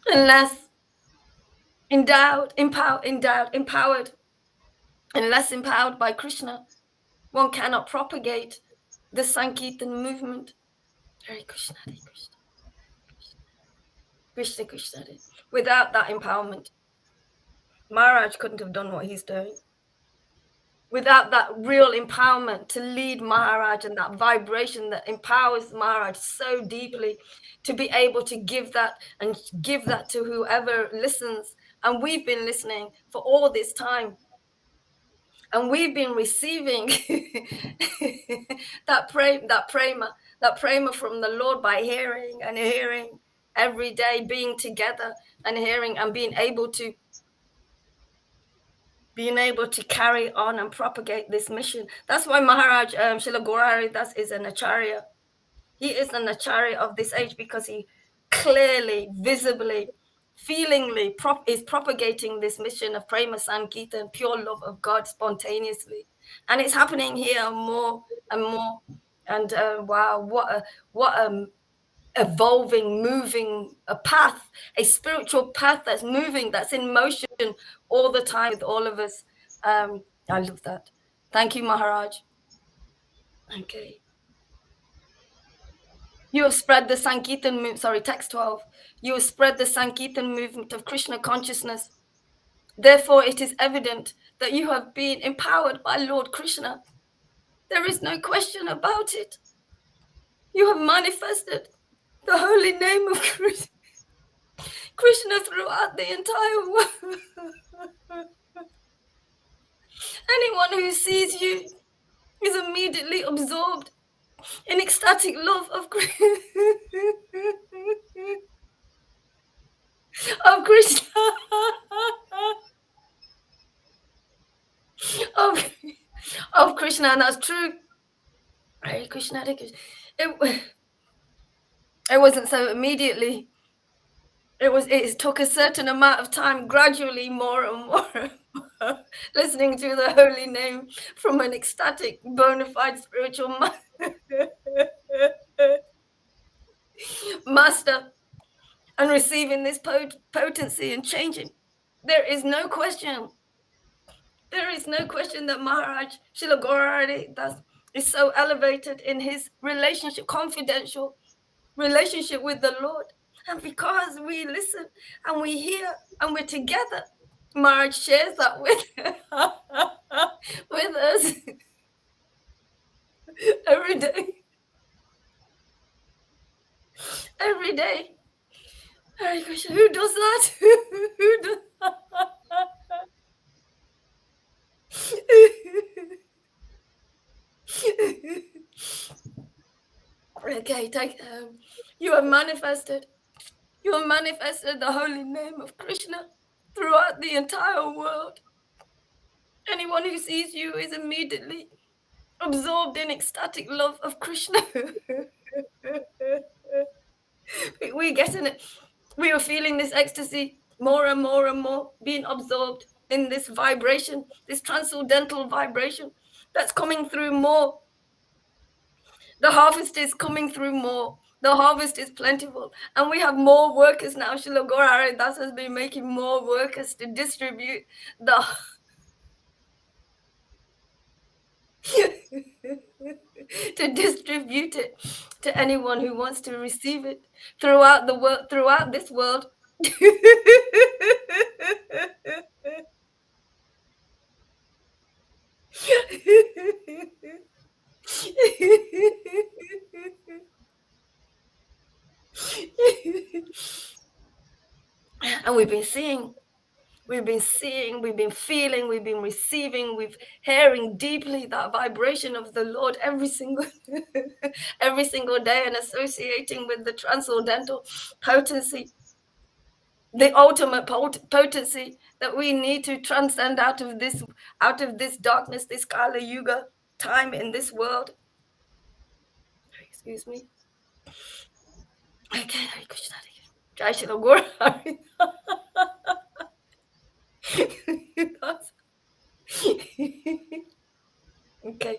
Unless empowered, unless empowered by Krishna, one cannot propagate the Sankirtan movement. Hare Krishna, Hare Krishna, Krishna Krishna, Hare. Without that empowerment, Maharaj couldn't have done what he's doing. Without that real empowerment to lead Maharaj and that vibration that empowers Maharaj so deeply to be able to give that to whoever listens. And we've been listening for all this time. And we've been receiving that prema from the Lord by hearing and hearing every day, being together and hearing and being able to carry on and propagate this mission. That's why Maharaj Srila Gaurari is an acharya. He is an acharya of this age because he clearly, visibly, feelingly is propagating this mission of prema sankirtan, pure love of God spontaneously. And it's happening here more and more. And wow, what evolving, moving a path, a spiritual path that's moving, that's in motion all the time with all of us. I love that. Thank you, Maharaj. Okay. You have spread the Sankirtan movement, text 12. You have spread the Sankirtan movement of Krishna consciousness. Therefore, it is evident that you have been empowered by Lord Krishna. There is no question about it. You have manifested the holy name of Krishna throughout the entire world. Anyone who sees you is immediately absorbed in ecstatic love of Krishna. Of Krishna, and that's true. Hare Krishna, Hare Krishna. It wasn't so immediately It took a certain amount of time, gradually more and more, listening to the holy name from an ecstatic, bona fide spiritual master, and receiving this potency and changing. There is no question. There is no question that Maharaj Srila Gaurari Das is so elevated in his relationship, confidential relationship with the Lord. And because we listen and we hear and we're together, Maharaj shares that with, with us every day. Every day. Hare Krishna, who does that? Who does Okay, you have manifested. You have manifested the holy name of Krishna throughout the entire world. Anyone who sees you is immediately absorbed in ecstatic love of Krishna. We're getting it. We are feeling this ecstasy more and more and more, being absorbed in this vibration, this transcendental vibration that's coming through more. The harvest is coming through more. The harvest is plentiful. And we have more workers now. Srila Gaurari Das has been making more workers to distribute the to distribute it to anyone who wants to receive it throughout the world, throughout this world. And we've been seeing, we've been feeling, we've been receiving, we've hearing deeply that vibration of the Lord every single every single day, and associating with the transcendental potency, the ultimate potency that we need to transcend out of this darkness, this Kali Yuga time in this world. Excuse me. Okay, Hare Krishna. Jai Shri Guru Hari. Okay.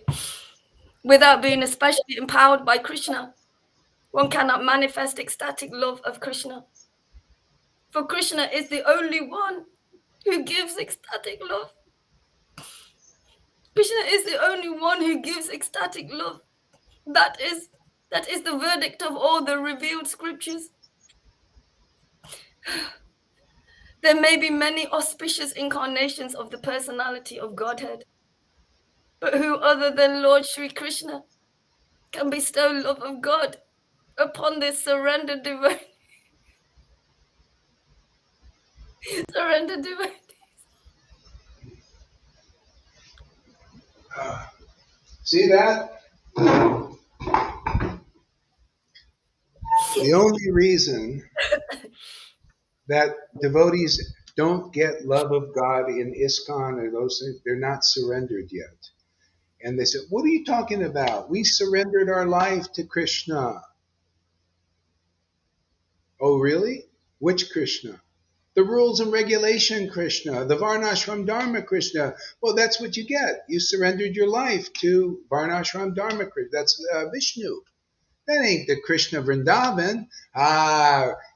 Without being especially empowered by Krishna, one cannot manifest ecstatic love of Krishna. For Krishna is the only one who gives ecstatic love. Krishna is the only one who gives ecstatic love. That is the verdict of all the revealed scriptures. There may be many auspicious incarnations of the personality of Godhead, but who other than Lord Sri Krishna can bestow love of God upon this surrendered devotee? Surrendered devotee. See that? The only reason that devotees don't get love of God in ISKCON or those things, they're not surrendered yet. And they said, what are you talking about? We surrendered our life to Krishna. Oh, really? Which Krishna? The rules and regulation Krishna, the Varnashram Dharma Krishna. Well, that's what you get. You surrendered your life to Varnashram Dharma Krishna. That's Vishnu. That ain't the Krishna Vrindavan.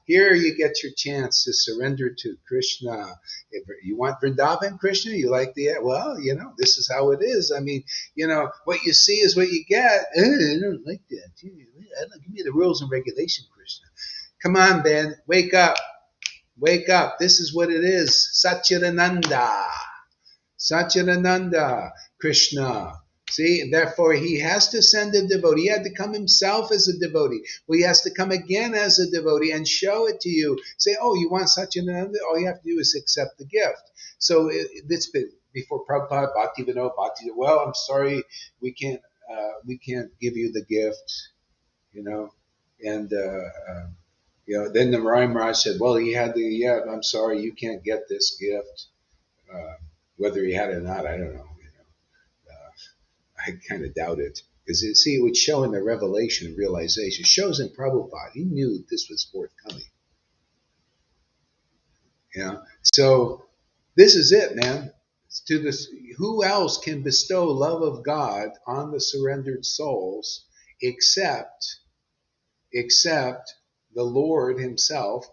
Here you get your chance to surrender to Krishna. If you want Vrindavan Krishna, you like this is how it is. I mean, what you see is what you get. I don't like that. Give me the rules and regulation Krishna. Come on, Ben. Wake up. Wake up. This is what it is. Satchidananda. Satchidananda Krishna. See, therefore he has to send a devotee. He had to come himself as a devotee. Well, he has to come again as a devotee and show it to you. Say, oh, you want Satchidananda? All you have to do is accept the gift. So it's been before Prabhupada, Bhakti. Well, I'm sorry, we can't give you the gift, And then the Maharaj said, well, I'm sorry, you can't get this gift. Whether he had it or not, I don't know. I kind of doubt it. Because it would show in the revelation and realization. It shows in Prabhupada. He knew this was forthcoming. You know, so this is it, man. To this, who else can bestow love of God on the surrendered souls except the Lord Himself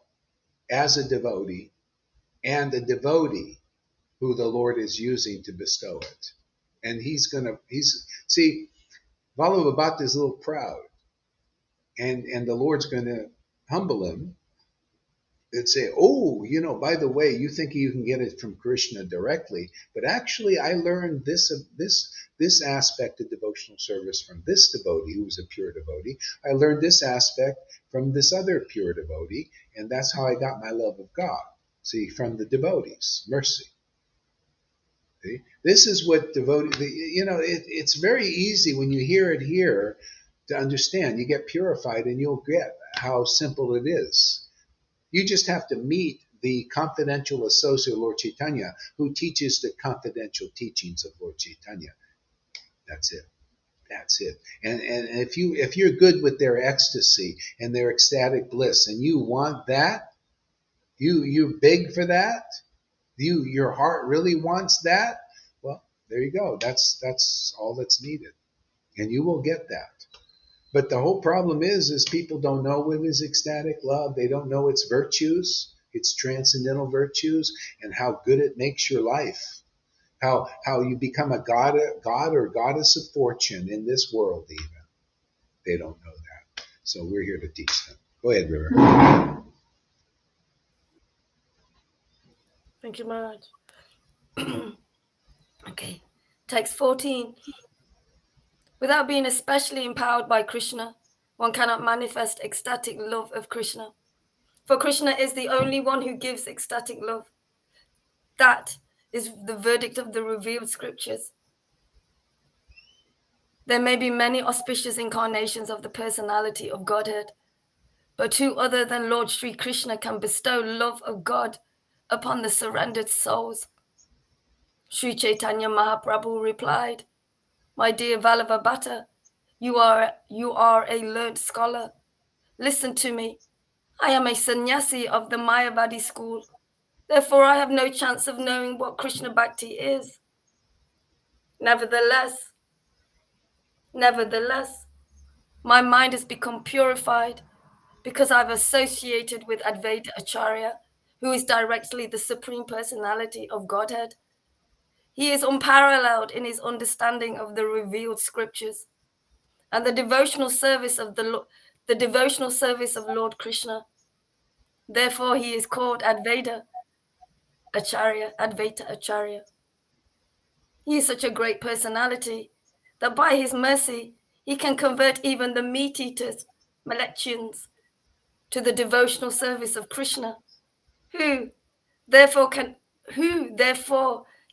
as a devotee and the devotee who the Lord is using to bestow it. And he's see, Valabhabhata is a little proud, and the Lord's gonna humble him and say, oh, by the way, you think you can get it from Krishna directly, but actually I learned this aspect of devotional service from this devotee who was a pure devotee. I learned this aspect from this other pure devotee, and that's how I got my love of God. See, from the devotees, mercy. See? This is what it's very easy when you hear it here to understand. You get purified and you'll get how simple it is. You just have to meet the confidential associate of Lord Caitanya who teaches the confidential teachings of Lord Caitanya. That's it. That's it. And if you're good with their ecstasy and their ecstatic bliss and you want that, you beg for that, your heart really wants that, well, there you go. That's all that's needed. And you will get that. But the whole problem is people don't know what is ecstatic love. They don't know its virtues, its transcendental virtues, and how good it makes your life. How you become a god or goddess of fortune in this world even. They don't know that. So we're here to teach them. Go ahead, River. Thank you, Maharaj. Okay. Text 14. Without being especially empowered by Krishna, one cannot manifest ecstatic love of Krishna. For Krishna is the only one who gives ecstatic love. That is the verdict of the revealed scriptures. There may be many auspicious incarnations of the personality of Godhead, but who other than Lord Sri Krishna can bestow love of God upon the surrendered souls? Sri Chaitanya Mahaprabhu replied, my dear Valabhabhata, you are a learned scholar. Listen to me. I am a sannyasi of the Mayavadi school. Therefore, I have no chance of knowing what Krishna Bhakti is. Nevertheless, my mind has become purified because I've associated with Advaita Acharya, who is directly the Supreme Personality of Godhead. He is unparalleled in his understanding of the revealed scriptures and the devotional service of Lord Krishna. Therefore, he is called Advaita Acharya. He is such a great personality that by his mercy, he can convert even the meat-eaters, Malechins, to the devotional service of Krishna, who therefore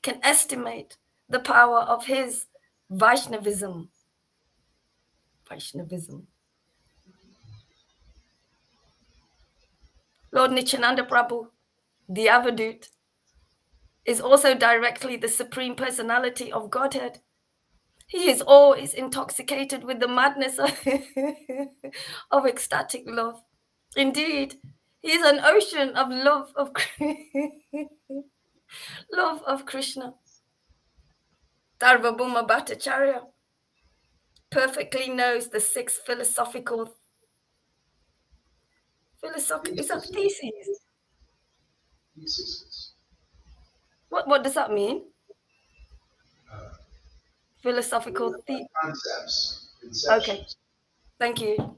can estimate the power of his Vaishnavism. Lord Nityananda Prabhu, the Avadut, is also directly the Supreme Personality of Godhead. He is always intoxicated with the madness of ecstatic love. Indeed, he is an ocean of love of Krishna. Sarvabhauma Bhattacharya perfectly knows the six philosophical is that theses? What does that mean? Philosophical Concepts. Okay, thank you.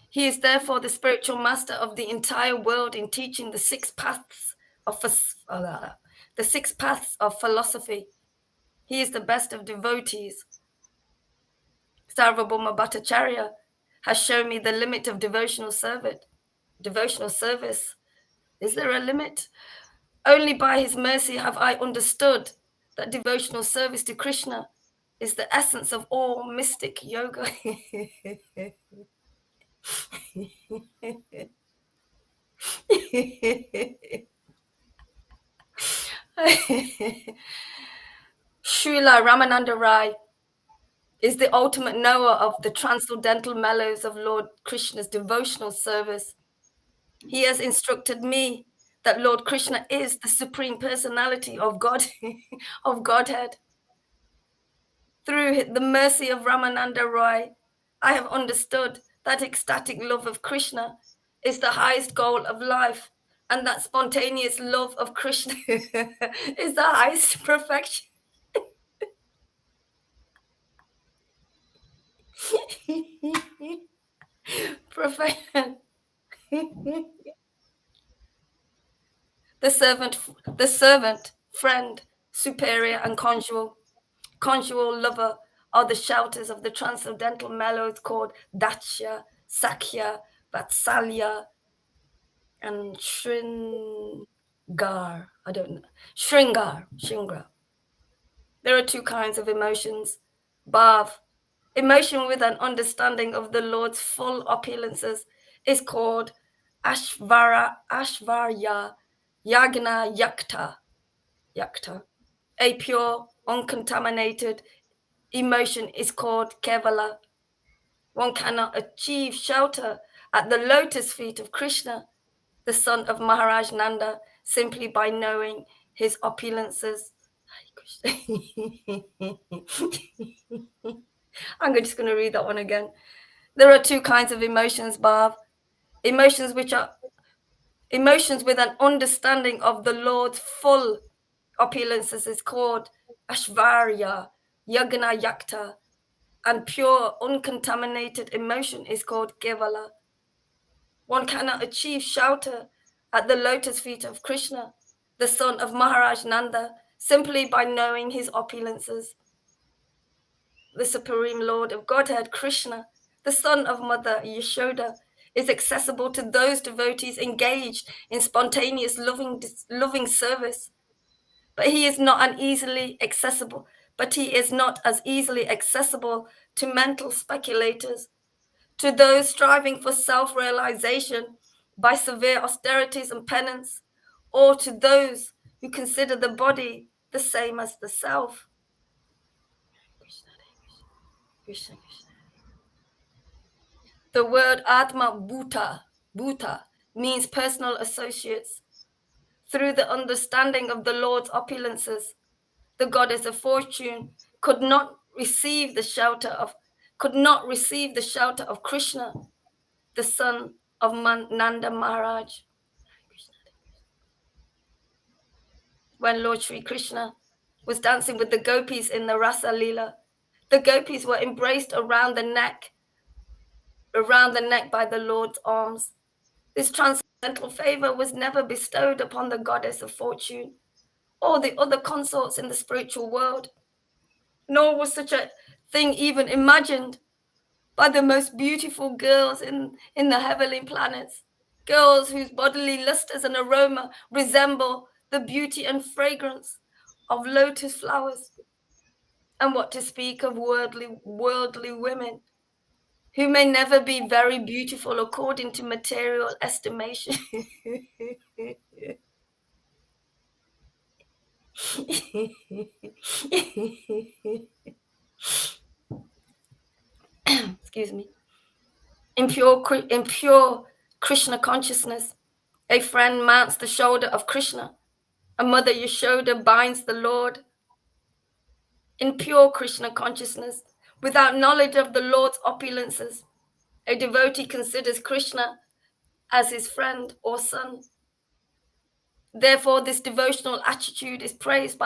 He is therefore the spiritual master of the entire world in teaching the six paths of philosophy. He is the best of devotees. Sarvabhauma Bhattacharya has shown me the limit of devotional service. Is there a limit? Only by his mercy have I understood that devotional service to Krishna is the essence of all mystic yoga. Srila Ramananda Rai is the ultimate knower of the transcendental mellows of Lord Krishna's devotional service. He has instructed me that Lord Krishna is the Supreme Personality of God, of Godhead. Through the mercy of Ramananda Roy, I have understood that ecstatic love of Krishna is the highest goal of life, and that spontaneous love of Krishna is the highest perfection. Perfection. The servant, friend, superior, and conjugal lover are the shouters of the transcendental melodies called Daksha, Sakhya, Vatsalya, and Shringar. I don't know. Shringar. There are two kinds of emotions. Bhav, emotion with an understanding of the Lord's full opulences, is called Ashvarya Yagna Yakta. A pure, uncontaminated emotion is called Kevala. One cannot achieve shelter at the lotus feet of Krishna, the son of Maharaj Nanda, simply by knowing his opulences. I'm just going to read that one again. There are two kinds of emotions, Bhav. Emotions with an understanding of the Lord's full opulences is called Ashvarya, Yagna Yakta, and pure, uncontaminated emotion is called Kevala. One cannot achieve shelter at the lotus feet of Krishna, the son of Maharaj Nanda, simply by knowing his opulences. The Supreme Lord of Godhead, Krishna, the son of Mother Yashoda, is accessible to those devotees engaged in spontaneous loving service. But he is not as easily accessible to mental speculators, to those striving for self-realization by severe austerities and penance, or to those who consider the body the same as the self. Krishna, Krishna. The word Atma Bhuta means personal associates. Through the understanding of the Lord's opulences, the goddess of fortune could not receive the shelter of Krishna, the son of Nanda Maharaj. When Lord Sri Krishna was dancing with the gopis in the Rasa Leela, the gopis were embraced around the neck by the Lord's arms. This transcendental favor was never bestowed upon the goddess of fortune or the other consorts in the spiritual world, nor was such a thing even imagined by the most beautiful girls in the heavenly planets, girls whose bodily lustres and aroma resemble the beauty and fragrance of lotus flowers. And what to speak of worldly women, who may never be very beautiful according to material estimation. Excuse me. In pure Krishna consciousness, a friend mounts the shoulder of Krishna, a mother Yashoda binds the Lord. In pure Krishna consciousness, without knowledge of the Lord's opulences, a devotee considers Krishna as his friend or son. Therefore, this devotional attitude is praised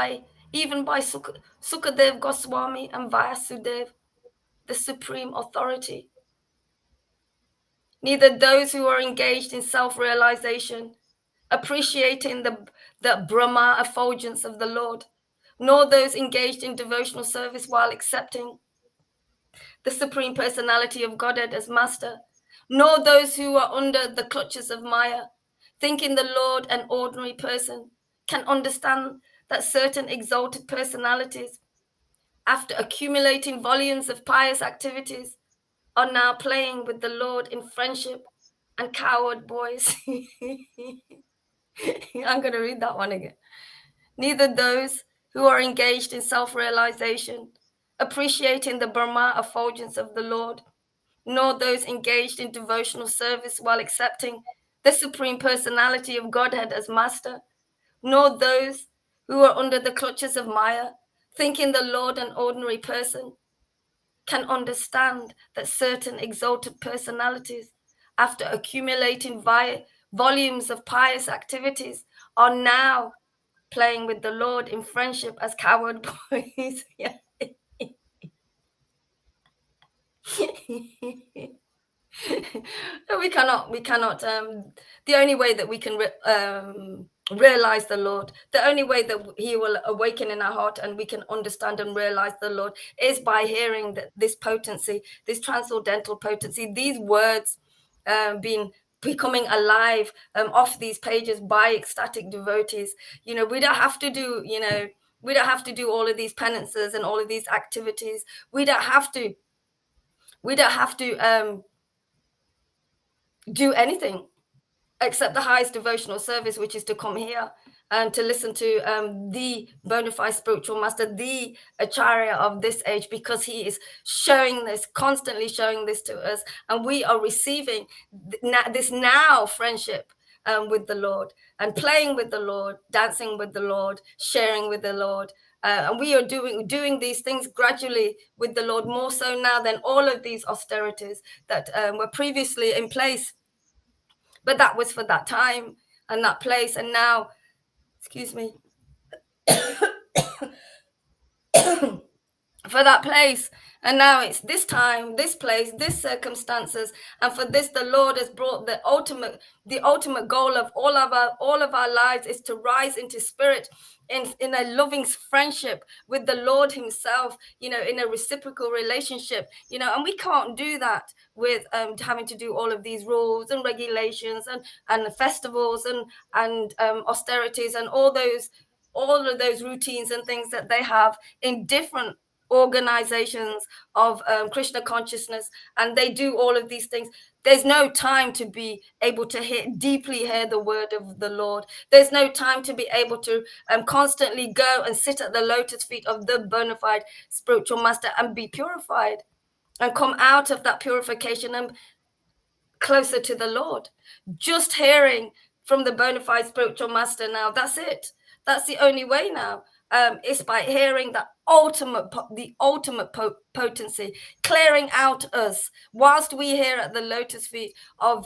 even by Sukadev Goswami and Vyasudev, the supreme authority. Neither those who are engaged in self-realization, appreciating the Brahma effulgence of the Lord, nor those engaged in devotional service while accepting the Supreme Personality of Godhead as Master, nor those who are under the clutches of Maya, thinking the Lord an ordinary person, can understand that certain exalted personalities, after accumulating volumes of pious activities, are now playing with the Lord in friendship and coward boys. I'm going to read that one again. Neither those who are engaged in self-realization, appreciating the Brahma effulgence of the Lord, nor those engaged in devotional service while accepting the Supreme Personality of Godhead as master, nor those who are under the clutches of Maya, thinking the Lord an ordinary person, can understand that certain exalted personalities, after accumulating volumes of pious activities, are now playing with the Lord in friendship as coward boys. Yeah. we cannot the only way that we can realize the Lord, the only way that he will awaken in our heart and we can understand and realize the Lord, is by hearing this potency, this transcendental potency, these words becoming alive off these pages by ecstatic devotees. We don't have to do we don't have to do all of these penances and all of these activities. We don't have to do anything except the highest devotional service, which is to come here and to listen to the bona fide spiritual master, the acharya of this age, because he is showing this, constantly showing this to us, and we are receiving this now friendship with the Lord, and playing with the Lord, dancing with the Lord, sharing with the Lord. And we are doing these things gradually with the Lord, more so now than all of these austerities that were previously in place. But that was for that time and that place. And now, excuse me, for that place. And now it's this time, this place, this circumstances, and for this the Lord has brought the ultimate goal of all of our lives is to rise into spirit in a loving friendship with the Lord himself, in a reciprocal relationship, and we can't do that with having to do all of these rules and regulations and the festivals and austerities and all of those routines and things that they have in different organizations of Krishna consciousness, and they do all of these things. There's no time to be able to deeply hear the word of the Lord. There's no time to be able to constantly go and sit at the lotus feet of the bona fide spiritual master and be purified and come out of that purification and closer to the Lord. Just hearing from the bona fide spiritual master now, that's it. That's the only way now. It's by hearing the ultimate potency, clearing out us whilst we hear at the lotus feet of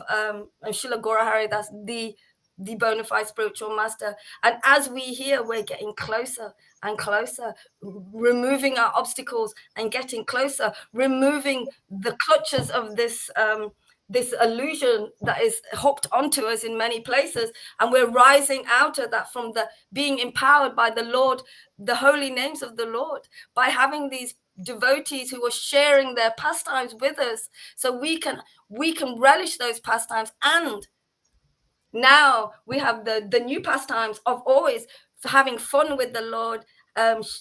Srila Gaurahari, that's the bona fide spiritual master. And as we hear, we're getting closer and closer, removing our obstacles and getting closer, removing the clutches of this illusion that is hooked onto us in many places, and we're rising out of that from the being empowered by the Lord, the holy names of the Lord, by having these devotees who are sharing their pastimes with us, so we can relish those pastimes. And now we have the new pastimes of always having fun with the Lord,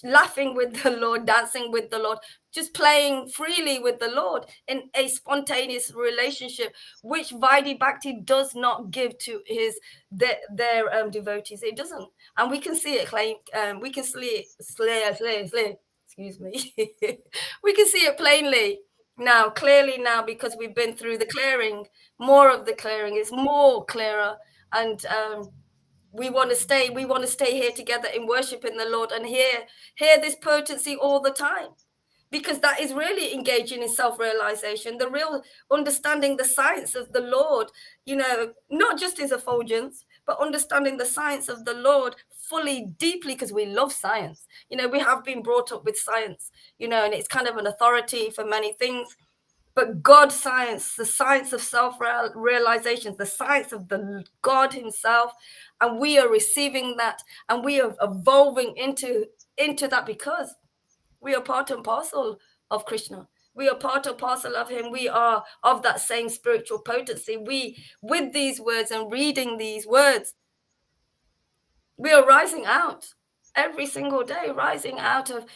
laughing with the Lord, dancing with the Lord, just playing freely with the Lord in a spontaneous relationship, which Vaidhi Bhakti does not give to their devotees. It doesn't, and we can see it. We can see it. Excuse me. We can see it plainly now, clearly now, because we've been through the clearing. More of the clearing is more clearer, and we want to stay here together in worshiping the Lord and hear this potency all the time, because that is really engaging in self-realization, the real understanding the science of the Lord, not just his effulgence, but understanding the science of the Lord fully, deeply, because we love science. We have been brought up with science, and it's kind of an authority for many things. But God's science, the science of self-realization, the science of the God himself, and we are receiving that, and we are evolving into that, because we are part and parcel of Krishna. We are part and parcel of him. We are of that same spiritual potency. We, with these words and reading these words, we are rising out every single day, rising out of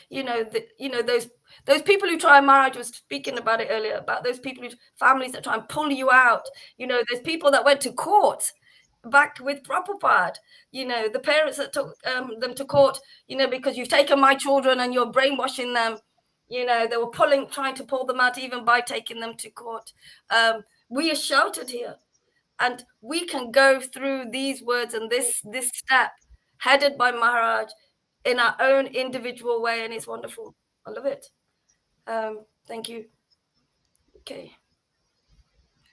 those people who try. Maharaj was speaking about it earlier, about those people, families that try and pull you out. There's people that went to court back with Prabhupada, the parents that took them to court, because you've taken my children and you're brainwashing them. They were trying to pull them out, even by taking them to court. We are sheltered here. And we can go through these words and this step headed by Maharaj in our own individual way, and it's wonderful. I love it. Thank you. Okay.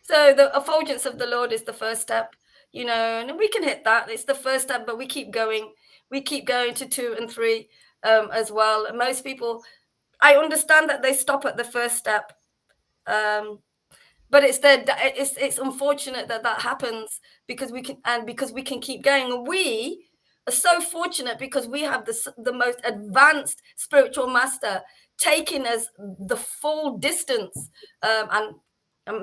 So the effulgence of the Lord is the first step, and we can hit that. It's the first step, but we keep going. We keep going to 2 and 3 as well. And most people, I understand that they stop at the first step. But it's unfortunate that happens, because we can keep going. And we are so fortunate because we have the most advanced spiritual master taking us the full distance, and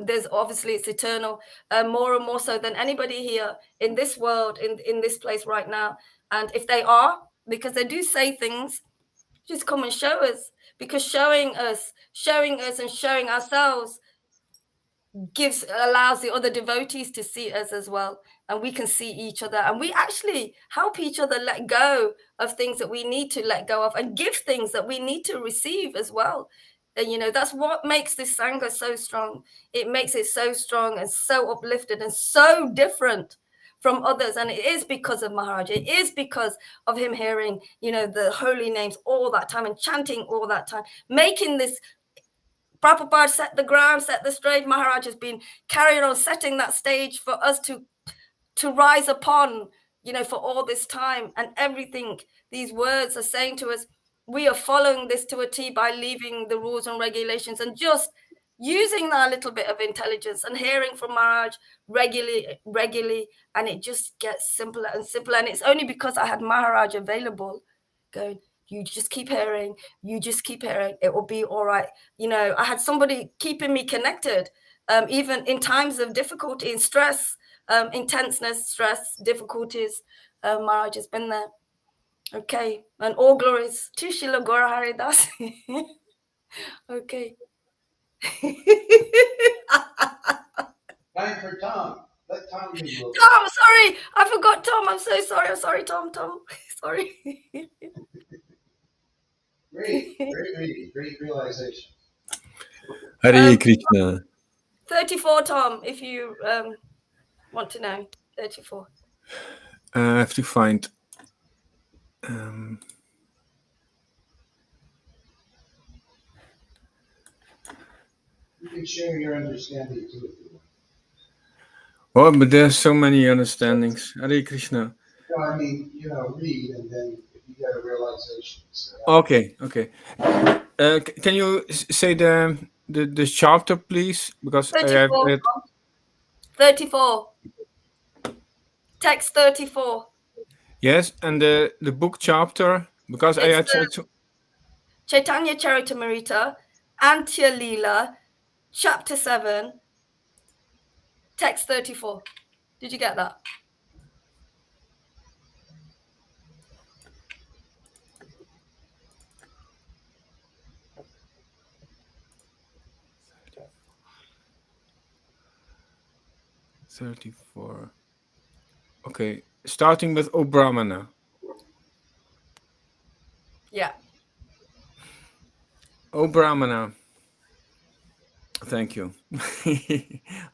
there's obviously it's eternal, more and more so than anybody here in this world, in this place right now. And if they are, because they do say things, just come and show us, because showing us and showing ourselves allows the other devotees to see us as well, and we can see each other, and we actually help each other let go of things that we need to let go of, and give things that we need to receive as well. And that's what makes this Sangha so strong. It makes it so strong and so uplifted and so different from others. And it is because of Maharaj. It is because of him hearing the holy names all that time and chanting all that time, making this. Prabhupada set the ground, set the stage. Maharaj has been carrying on setting that stage for us to rise upon, for all this time. And everything these words are saying to us, we are following this to a T by leaving the rules and regulations and just using that little bit of intelligence and hearing from Maharaj regularly, and it just gets simpler and simpler. And it's only because I had Maharaj available going, you just keep hearing, it will be all right. I had somebody keeping me connected, even in times of difficulty and stress, intenseness, stress, difficulties. Maharaj has been there. Okay, and all glories to Srila Gaura Haridas. Okay. Time for Tom. Let Tom do a little. Tom, sorry, I forgot Tom. I'm so sorry. I'm sorry, Tom. Sorry. Great reading, great realization. Hare Krishna. 34, Tom, if you want to know. 34. I have to find. You can share your understanding too if you want. Oh, but there's so many understandings. Hare Krishna. No, I mean, read, and then if you get a realization. Okay. Can you say the chapter, please? Because 34. I have it. 34. Text 34. Yes, and the book chapter, because I had said Chaitanya Charitamrita, Antya Leela, chapter 7, text 34. Did you get that? $34. Okay, starting with O Brahmana. Yeah. O Brahmana. Thank you.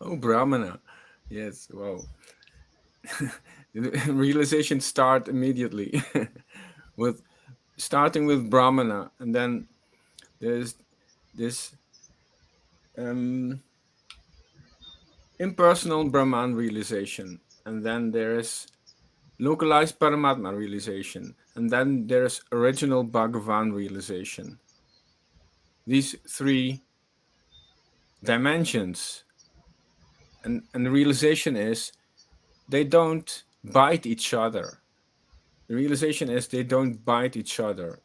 O Brahmana. Yes, wow. Realization start immediately with starting with Brahmana, and then there's this impersonal Brahman realization, and then there is localized Paramatma realization, and then there's original Bhagavan realization. These 3 dimensions, and the realization is they don't bite each other. The realization is they don't bite each other.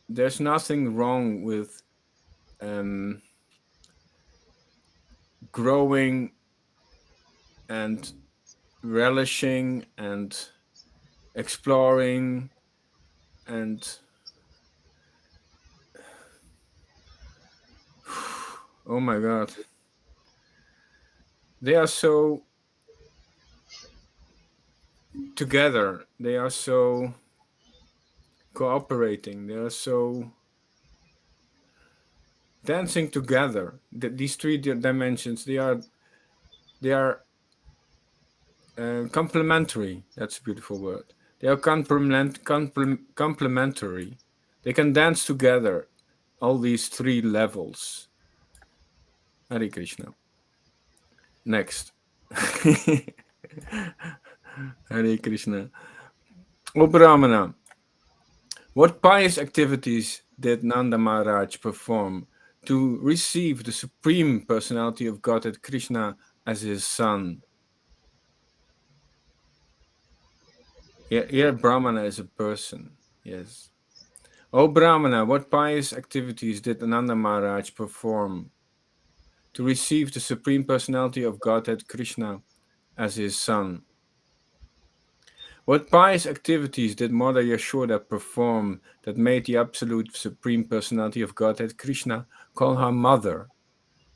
There's nothing wrong with growing and relishing and exploring and oh my God, they are so together, they are so cooperating, they are so dancing together. These 3 dimensions, they are complementary. That's a beautiful word. They are complementary. They can dance together. All these three levels. Hare Krishna. Next. Hare Krishna. O Brahmana, what pious activities did Nanda Maharaj perform to receive the Supreme Personality of Godhead Krishna as his son? Here Brahmana is a person. Yes. O Brahmana, what pious activities did Nanda Maharaj perform to receive the Supreme Personality of Godhead Krishna as his son? What pious activities did Mother Yashoda perform that made the Absolute Supreme Personality of Godhead Krishna call her mother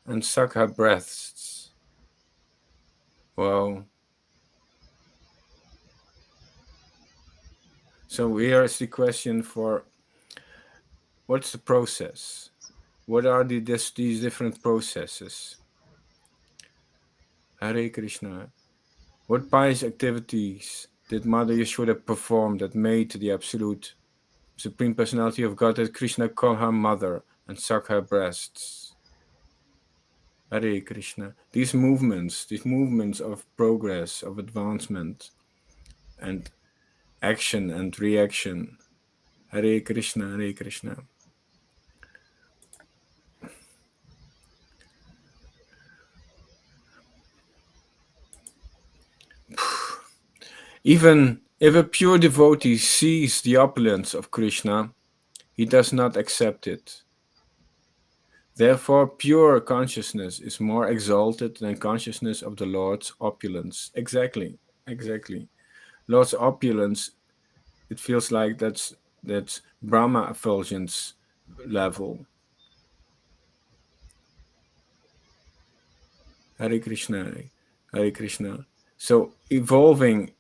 and suck her breasts? Wow. So here is the question for what's the process? What are these different processes? Hare Krishna. What pious activities did Mother Yashoda perform that made the Absolute Supreme Personality of Godhead Krishna call her mother and suck her breasts? Hare Krishna. These movements of progress, of advancement, and action and reaction. Hare Krishna, Hare Krishna. Even if a pure devotee sees the opulence of Krishna, he does not accept it. Therefore, pure consciousness is more exalted than consciousness of the Lord's opulence. Exactly. Lord's opulence, it feels like that's Brahma effulgence level. Hare Krishna, Hare Krishna. So evolving.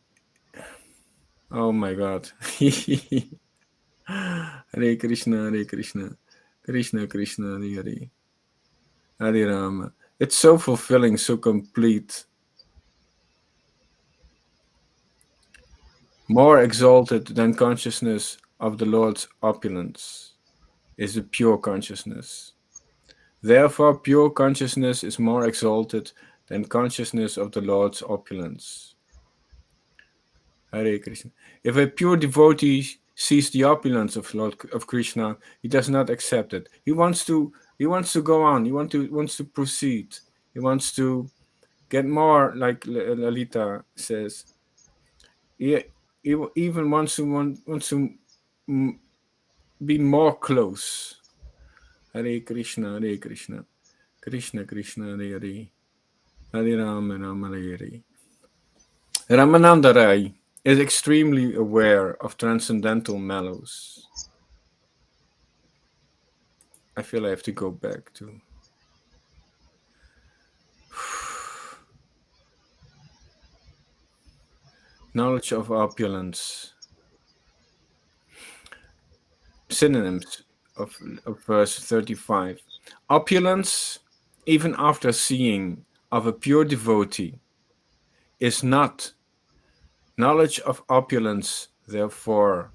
Oh my God. Hare Krishna, Hare Krishna. Krishna Krishna, Hare Hare. Hare Rama. It's so fulfilling, so complete. More exalted than consciousness of the Lord's opulence is the pure consciousness. Therefore, pure consciousness is more exalted than consciousness of the Lord's opulence. Hare Krishna. If a pure devotee sees the opulence of Krishna, he does not accept it. He wants to go on. He wants to proceed. He wants to get more, like Lalita says. He even wants to be more close. Hare Krishna, Hare Krishna, Krishna Krishna, Hare Hare, Hare Rama, Rama Hare Hare. Ramananda Rai is extremely aware of transcendental mellows. I feel I have to go back to knowledge of opulence. Synonyms of verse 35. Opulence, even after seeing of a pure devotee, is not knowledge of opulence, therefore,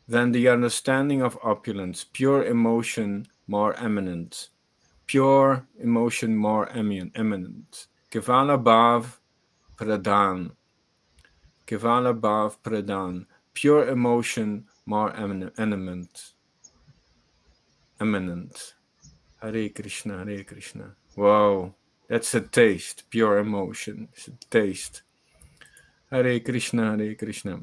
than the understanding of opulence, pure emotion more eminent. Pure emotion more eminent. Kevala Bhav Pradhan. Kevala Bhav Pradhan. Pure emotion more eminent. Hare Krishna, Hare Krishna. Wow, that's a taste. Pure emotion. It's a taste. Hare Krishna, Hare Krishna.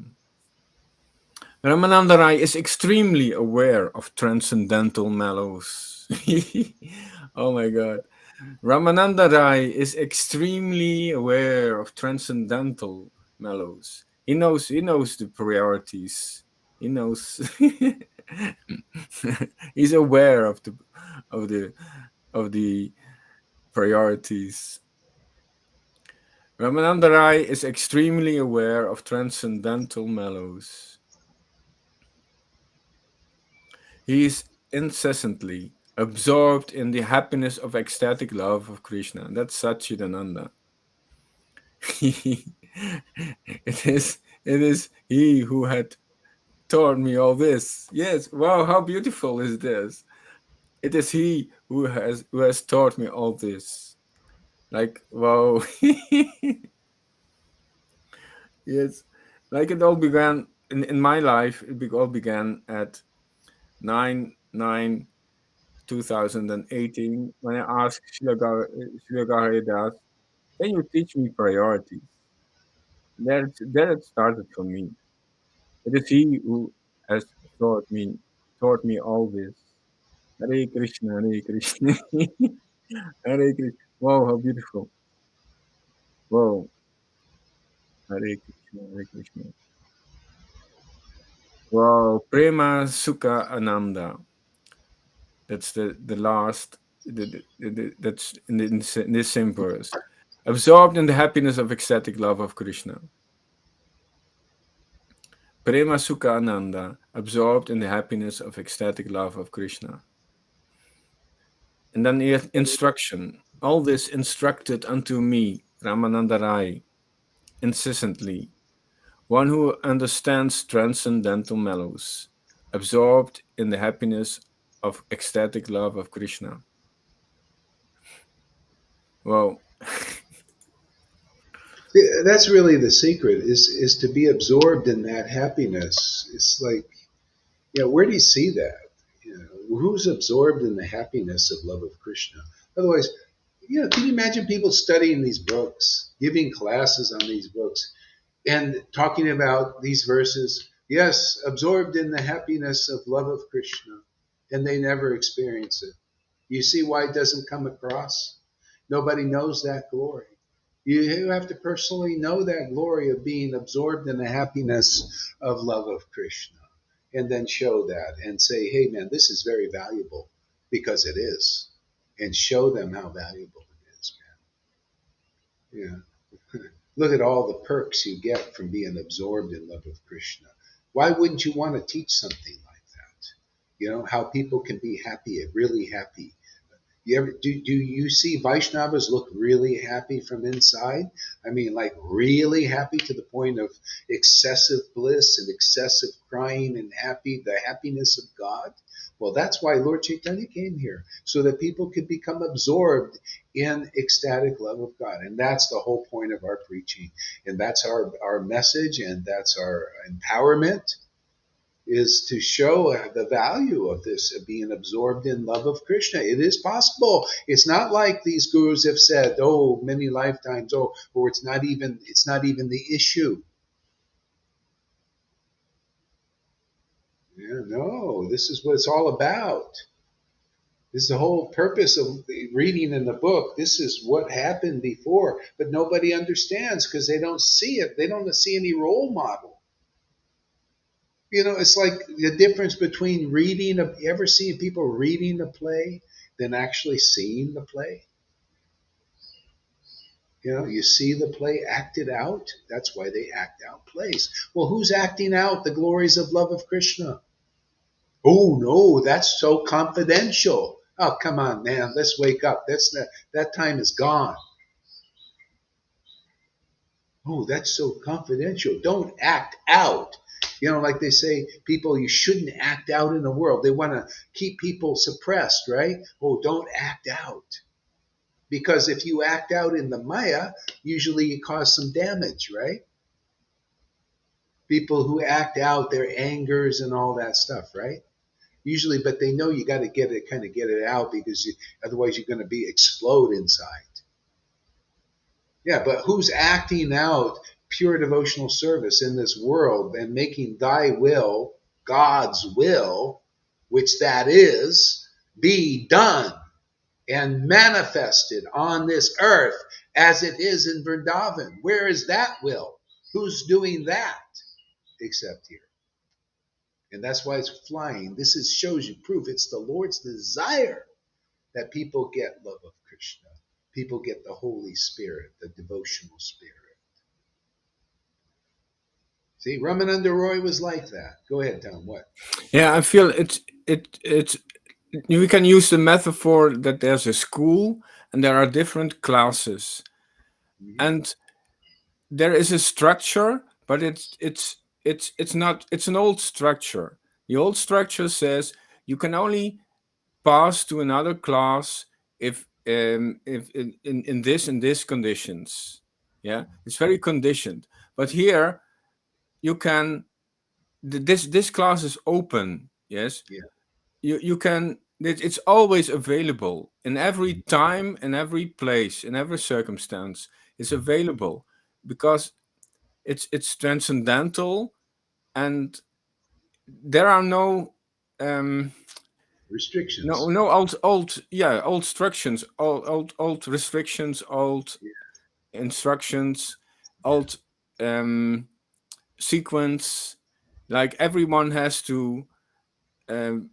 Ramananda Rai is extremely aware of transcendental mellows. Oh my God. Ramananda Rai is extremely aware of transcendental mellows. He knows the priorities. He knows. He's aware of the priorities. Ramananda Rai is extremely aware of transcendental mellows. He is incessantly absorbed in the happiness of ecstatic love of Krishna. That's Satchidananda. It is he who had taught me all this. Yes, wow, how beautiful is this? It is he who has taught me all this. Like, wow. Yes, like it all began in my life. All began at 9/9/2018 when I asked Srila Haridas, "Can you teach me priorities?" There it started for me. It is he who has taught me all this. Hare Krishna, Hare Krishna, Hare Krishna. Wow, how beautiful! Wow, Hare Krishna, Hare Krishna. Wow, Prema Sukha Ananda. That's the last. That's in this same verse. Absorbed in the happiness of ecstatic love of Krishna. Prema Sukha Ananda. Absorbed in the happiness of ecstatic love of Krishna. And then the instruction. All this instructed unto me, Ramananda Rai, incessantly. One who understands transcendental mellows, absorbed in the happiness of ecstatic love of Krishna. Well, That's really the secret, is to be absorbed in that happiness. It's like, where do you see that? Who's absorbed in the happiness of love of Krishna? Otherwise, can you imagine people studying these books, giving classes on these books, and talking about these verses? Yes, absorbed in the happiness of love of Krishna, and they never experience it. You see why it doesn't come across? Nobody knows that glory. You have to personally know that glory of being absorbed in the happiness of love of Krishna, and then show that and say, hey, man, this is very valuable, because it is. And show them how valuable it is, man. Yeah. Look at all the perks you get from being absorbed in love of Krishna. Why wouldn't you want to teach something like that? How people can be happy, really happy. Do you see Vaishnavas look really happy from inside? I mean, like really happy to the point of excessive bliss and excessive crying and the happiness of God? Well, that's why Lord Caitanya came here, so that people could become absorbed in ecstatic love of God. And that's the whole point of our preaching. And that's our message, and that's our empowerment, is to show the value of this, of being absorbed in love of Krishna. It is possible. It's not like these gurus have said, oh, many lifetimes, or it's not even the issue. Yeah, no, this is what it's all about. This is the whole purpose of reading in the book. This is what happened before, but nobody understands because they don't see it. They don't see any role model. It's like the difference between you ever see people reading a play than actually seeing the play? You see the play acted out. That's why they act out plays. Well, who's acting out the glories of love of Krishna? Oh, no, that's so confidential. Oh, come on, man, let's wake up. That time is gone. Oh, that's so confidential. Don't act out. Like they say, people, you shouldn't act out in the world. They want to keep people suppressed, right? Oh, don't act out. Because if you act out in the Maya, usually you cause some damage, right? People who act out their angers and all that stuff, right? Usually, but they know you got to get it out, because otherwise you're going to explode inside. Yeah, but who's acting out pure devotional service in this world and making thy will, God's will, which that is, be done and manifested on this earth as it is in Vrindavan? Where is that will? Who's doing that except here? And that's why it's flying. This shows you proof. It's the Lord's desire that people get love of Krishna. People get the Holy Spirit, the devotional spirit. See, Ramananda Roy was like that. Go ahead, Tom. What? yeah, I feel it's we can use the metaphor that there's a school and there are different classes, Mhm. and there is a structure, but it's not. It's an old structure. The old structure says you can only pass to another class if in this and this conditions. Yeah, it's very conditioned. But here you can this class is open. Yes, Yeah. you can. It's always available in every time, in every place, in every circumstance. It's available because it's transcendental, and there are no um, Restrictions. old instructions, old restrictions, old Yeah. instructions, Yeah. old um, sequence. Like everyone has to um,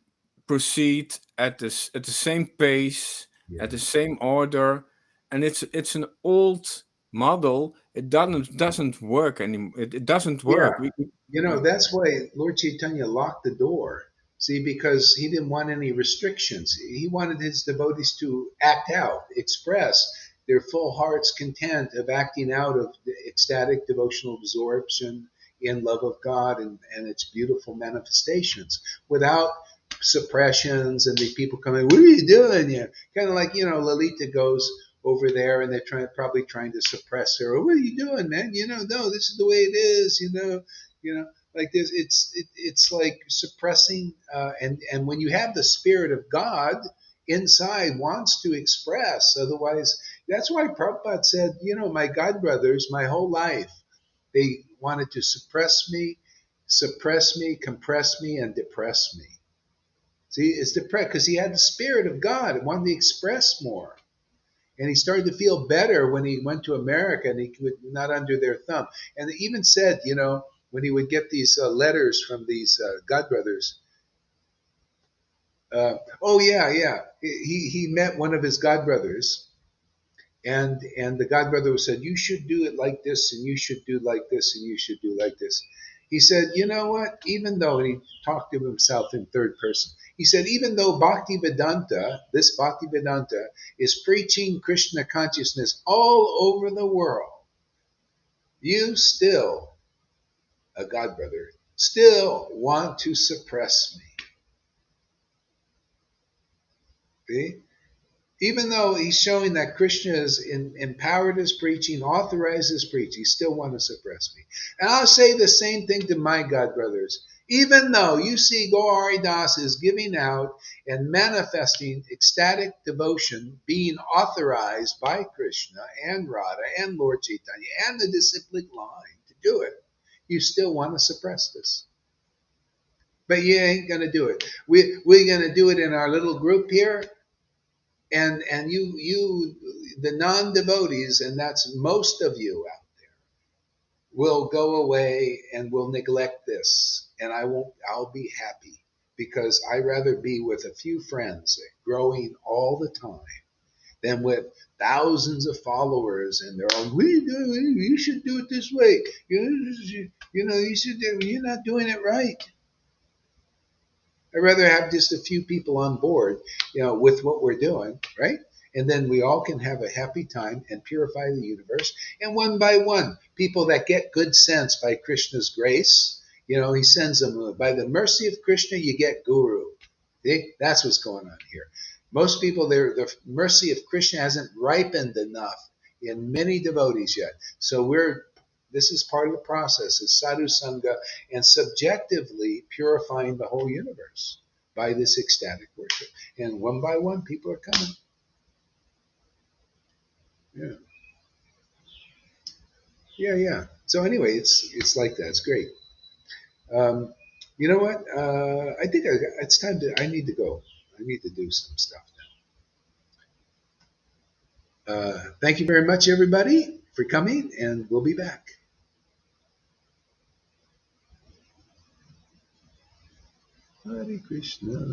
proceed at the same pace, Yeah. at the same order, and it's an old model. It doesn't work anymore. It doesn't Yeah. work. That's why Lord Chaitanya locked the door. See, because he didn't want any restrictions. He wanted his devotees to act out, express their full heart's content of acting out of the ecstatic devotional absorption in love of God and its beautiful manifestations without suppressions and the people coming, what are you doing? Yeah. Kind of like, Lalita goes over there and they're probably trying to suppress her. What are you doing, man? No, this is the way it is, like this. It's like suppressing, and when you have the spirit of God inside wants to express. Otherwise, that's why Prabhupada said, my God brothers, my whole life, they wanted to suppress me, compress me, and depress me. See, it's depressed because he had the spirit of God and wanted to express more. And he started to feel better when he went to America and he was not under their thumb. And they even said, when he would get these letters from these God brothers, oh yeah, yeah, he met one of his God brothers, and the God brother said, you should do it like this, and you should do like this, and you should do like this. He said, you know what? Even though, and he talked to himself in third person, he said, even though this Bhakti Vedanta is preaching Krishna consciousness all over the world, you still, a God brother, still want to suppress me. See? Even though he's showing that Krishna is empowered his preaching, authorized his preaching, he still want to suppress me. And I'll say the same thing to my God brothers. Even though you see Gauri Das is giving out and manifesting ecstatic devotion, being authorized by Krishna and Radha and Lord Chaitanya and the disciplic line to do it, you still want to suppress this. But you ain't going to do it. We're going to do it in our little group here, and you the non-devotees, and that's most of you out there, will go away and will neglect this, and I'll be happy, because I rather be with a few friends growing all the time than with thousands of followers, and they're all, you should do it this way, you should do, you're not doing it right. I'd rather have just a few people on board, with what we're doing, right? And then we all can have a happy time and purify the universe. And one by one, people that get good sense by Krishna's grace, he sends them. By the mercy of Krishna, you get guru. See? That's what's going on here. Most people, the mercy of Krishna hasn't ripened enough in many devotees yet. So this is part of the process, is sadhu sangha, and subjectively purifying the whole universe by this ecstatic worship. And one by one, people are coming. Yeah, yeah. So anyway, it's like that. It's great. You know what? I think it's time I need to go. I need to do some stuff now. Thank you very much, everybody, for coming, and we'll be back. Hare Krishna.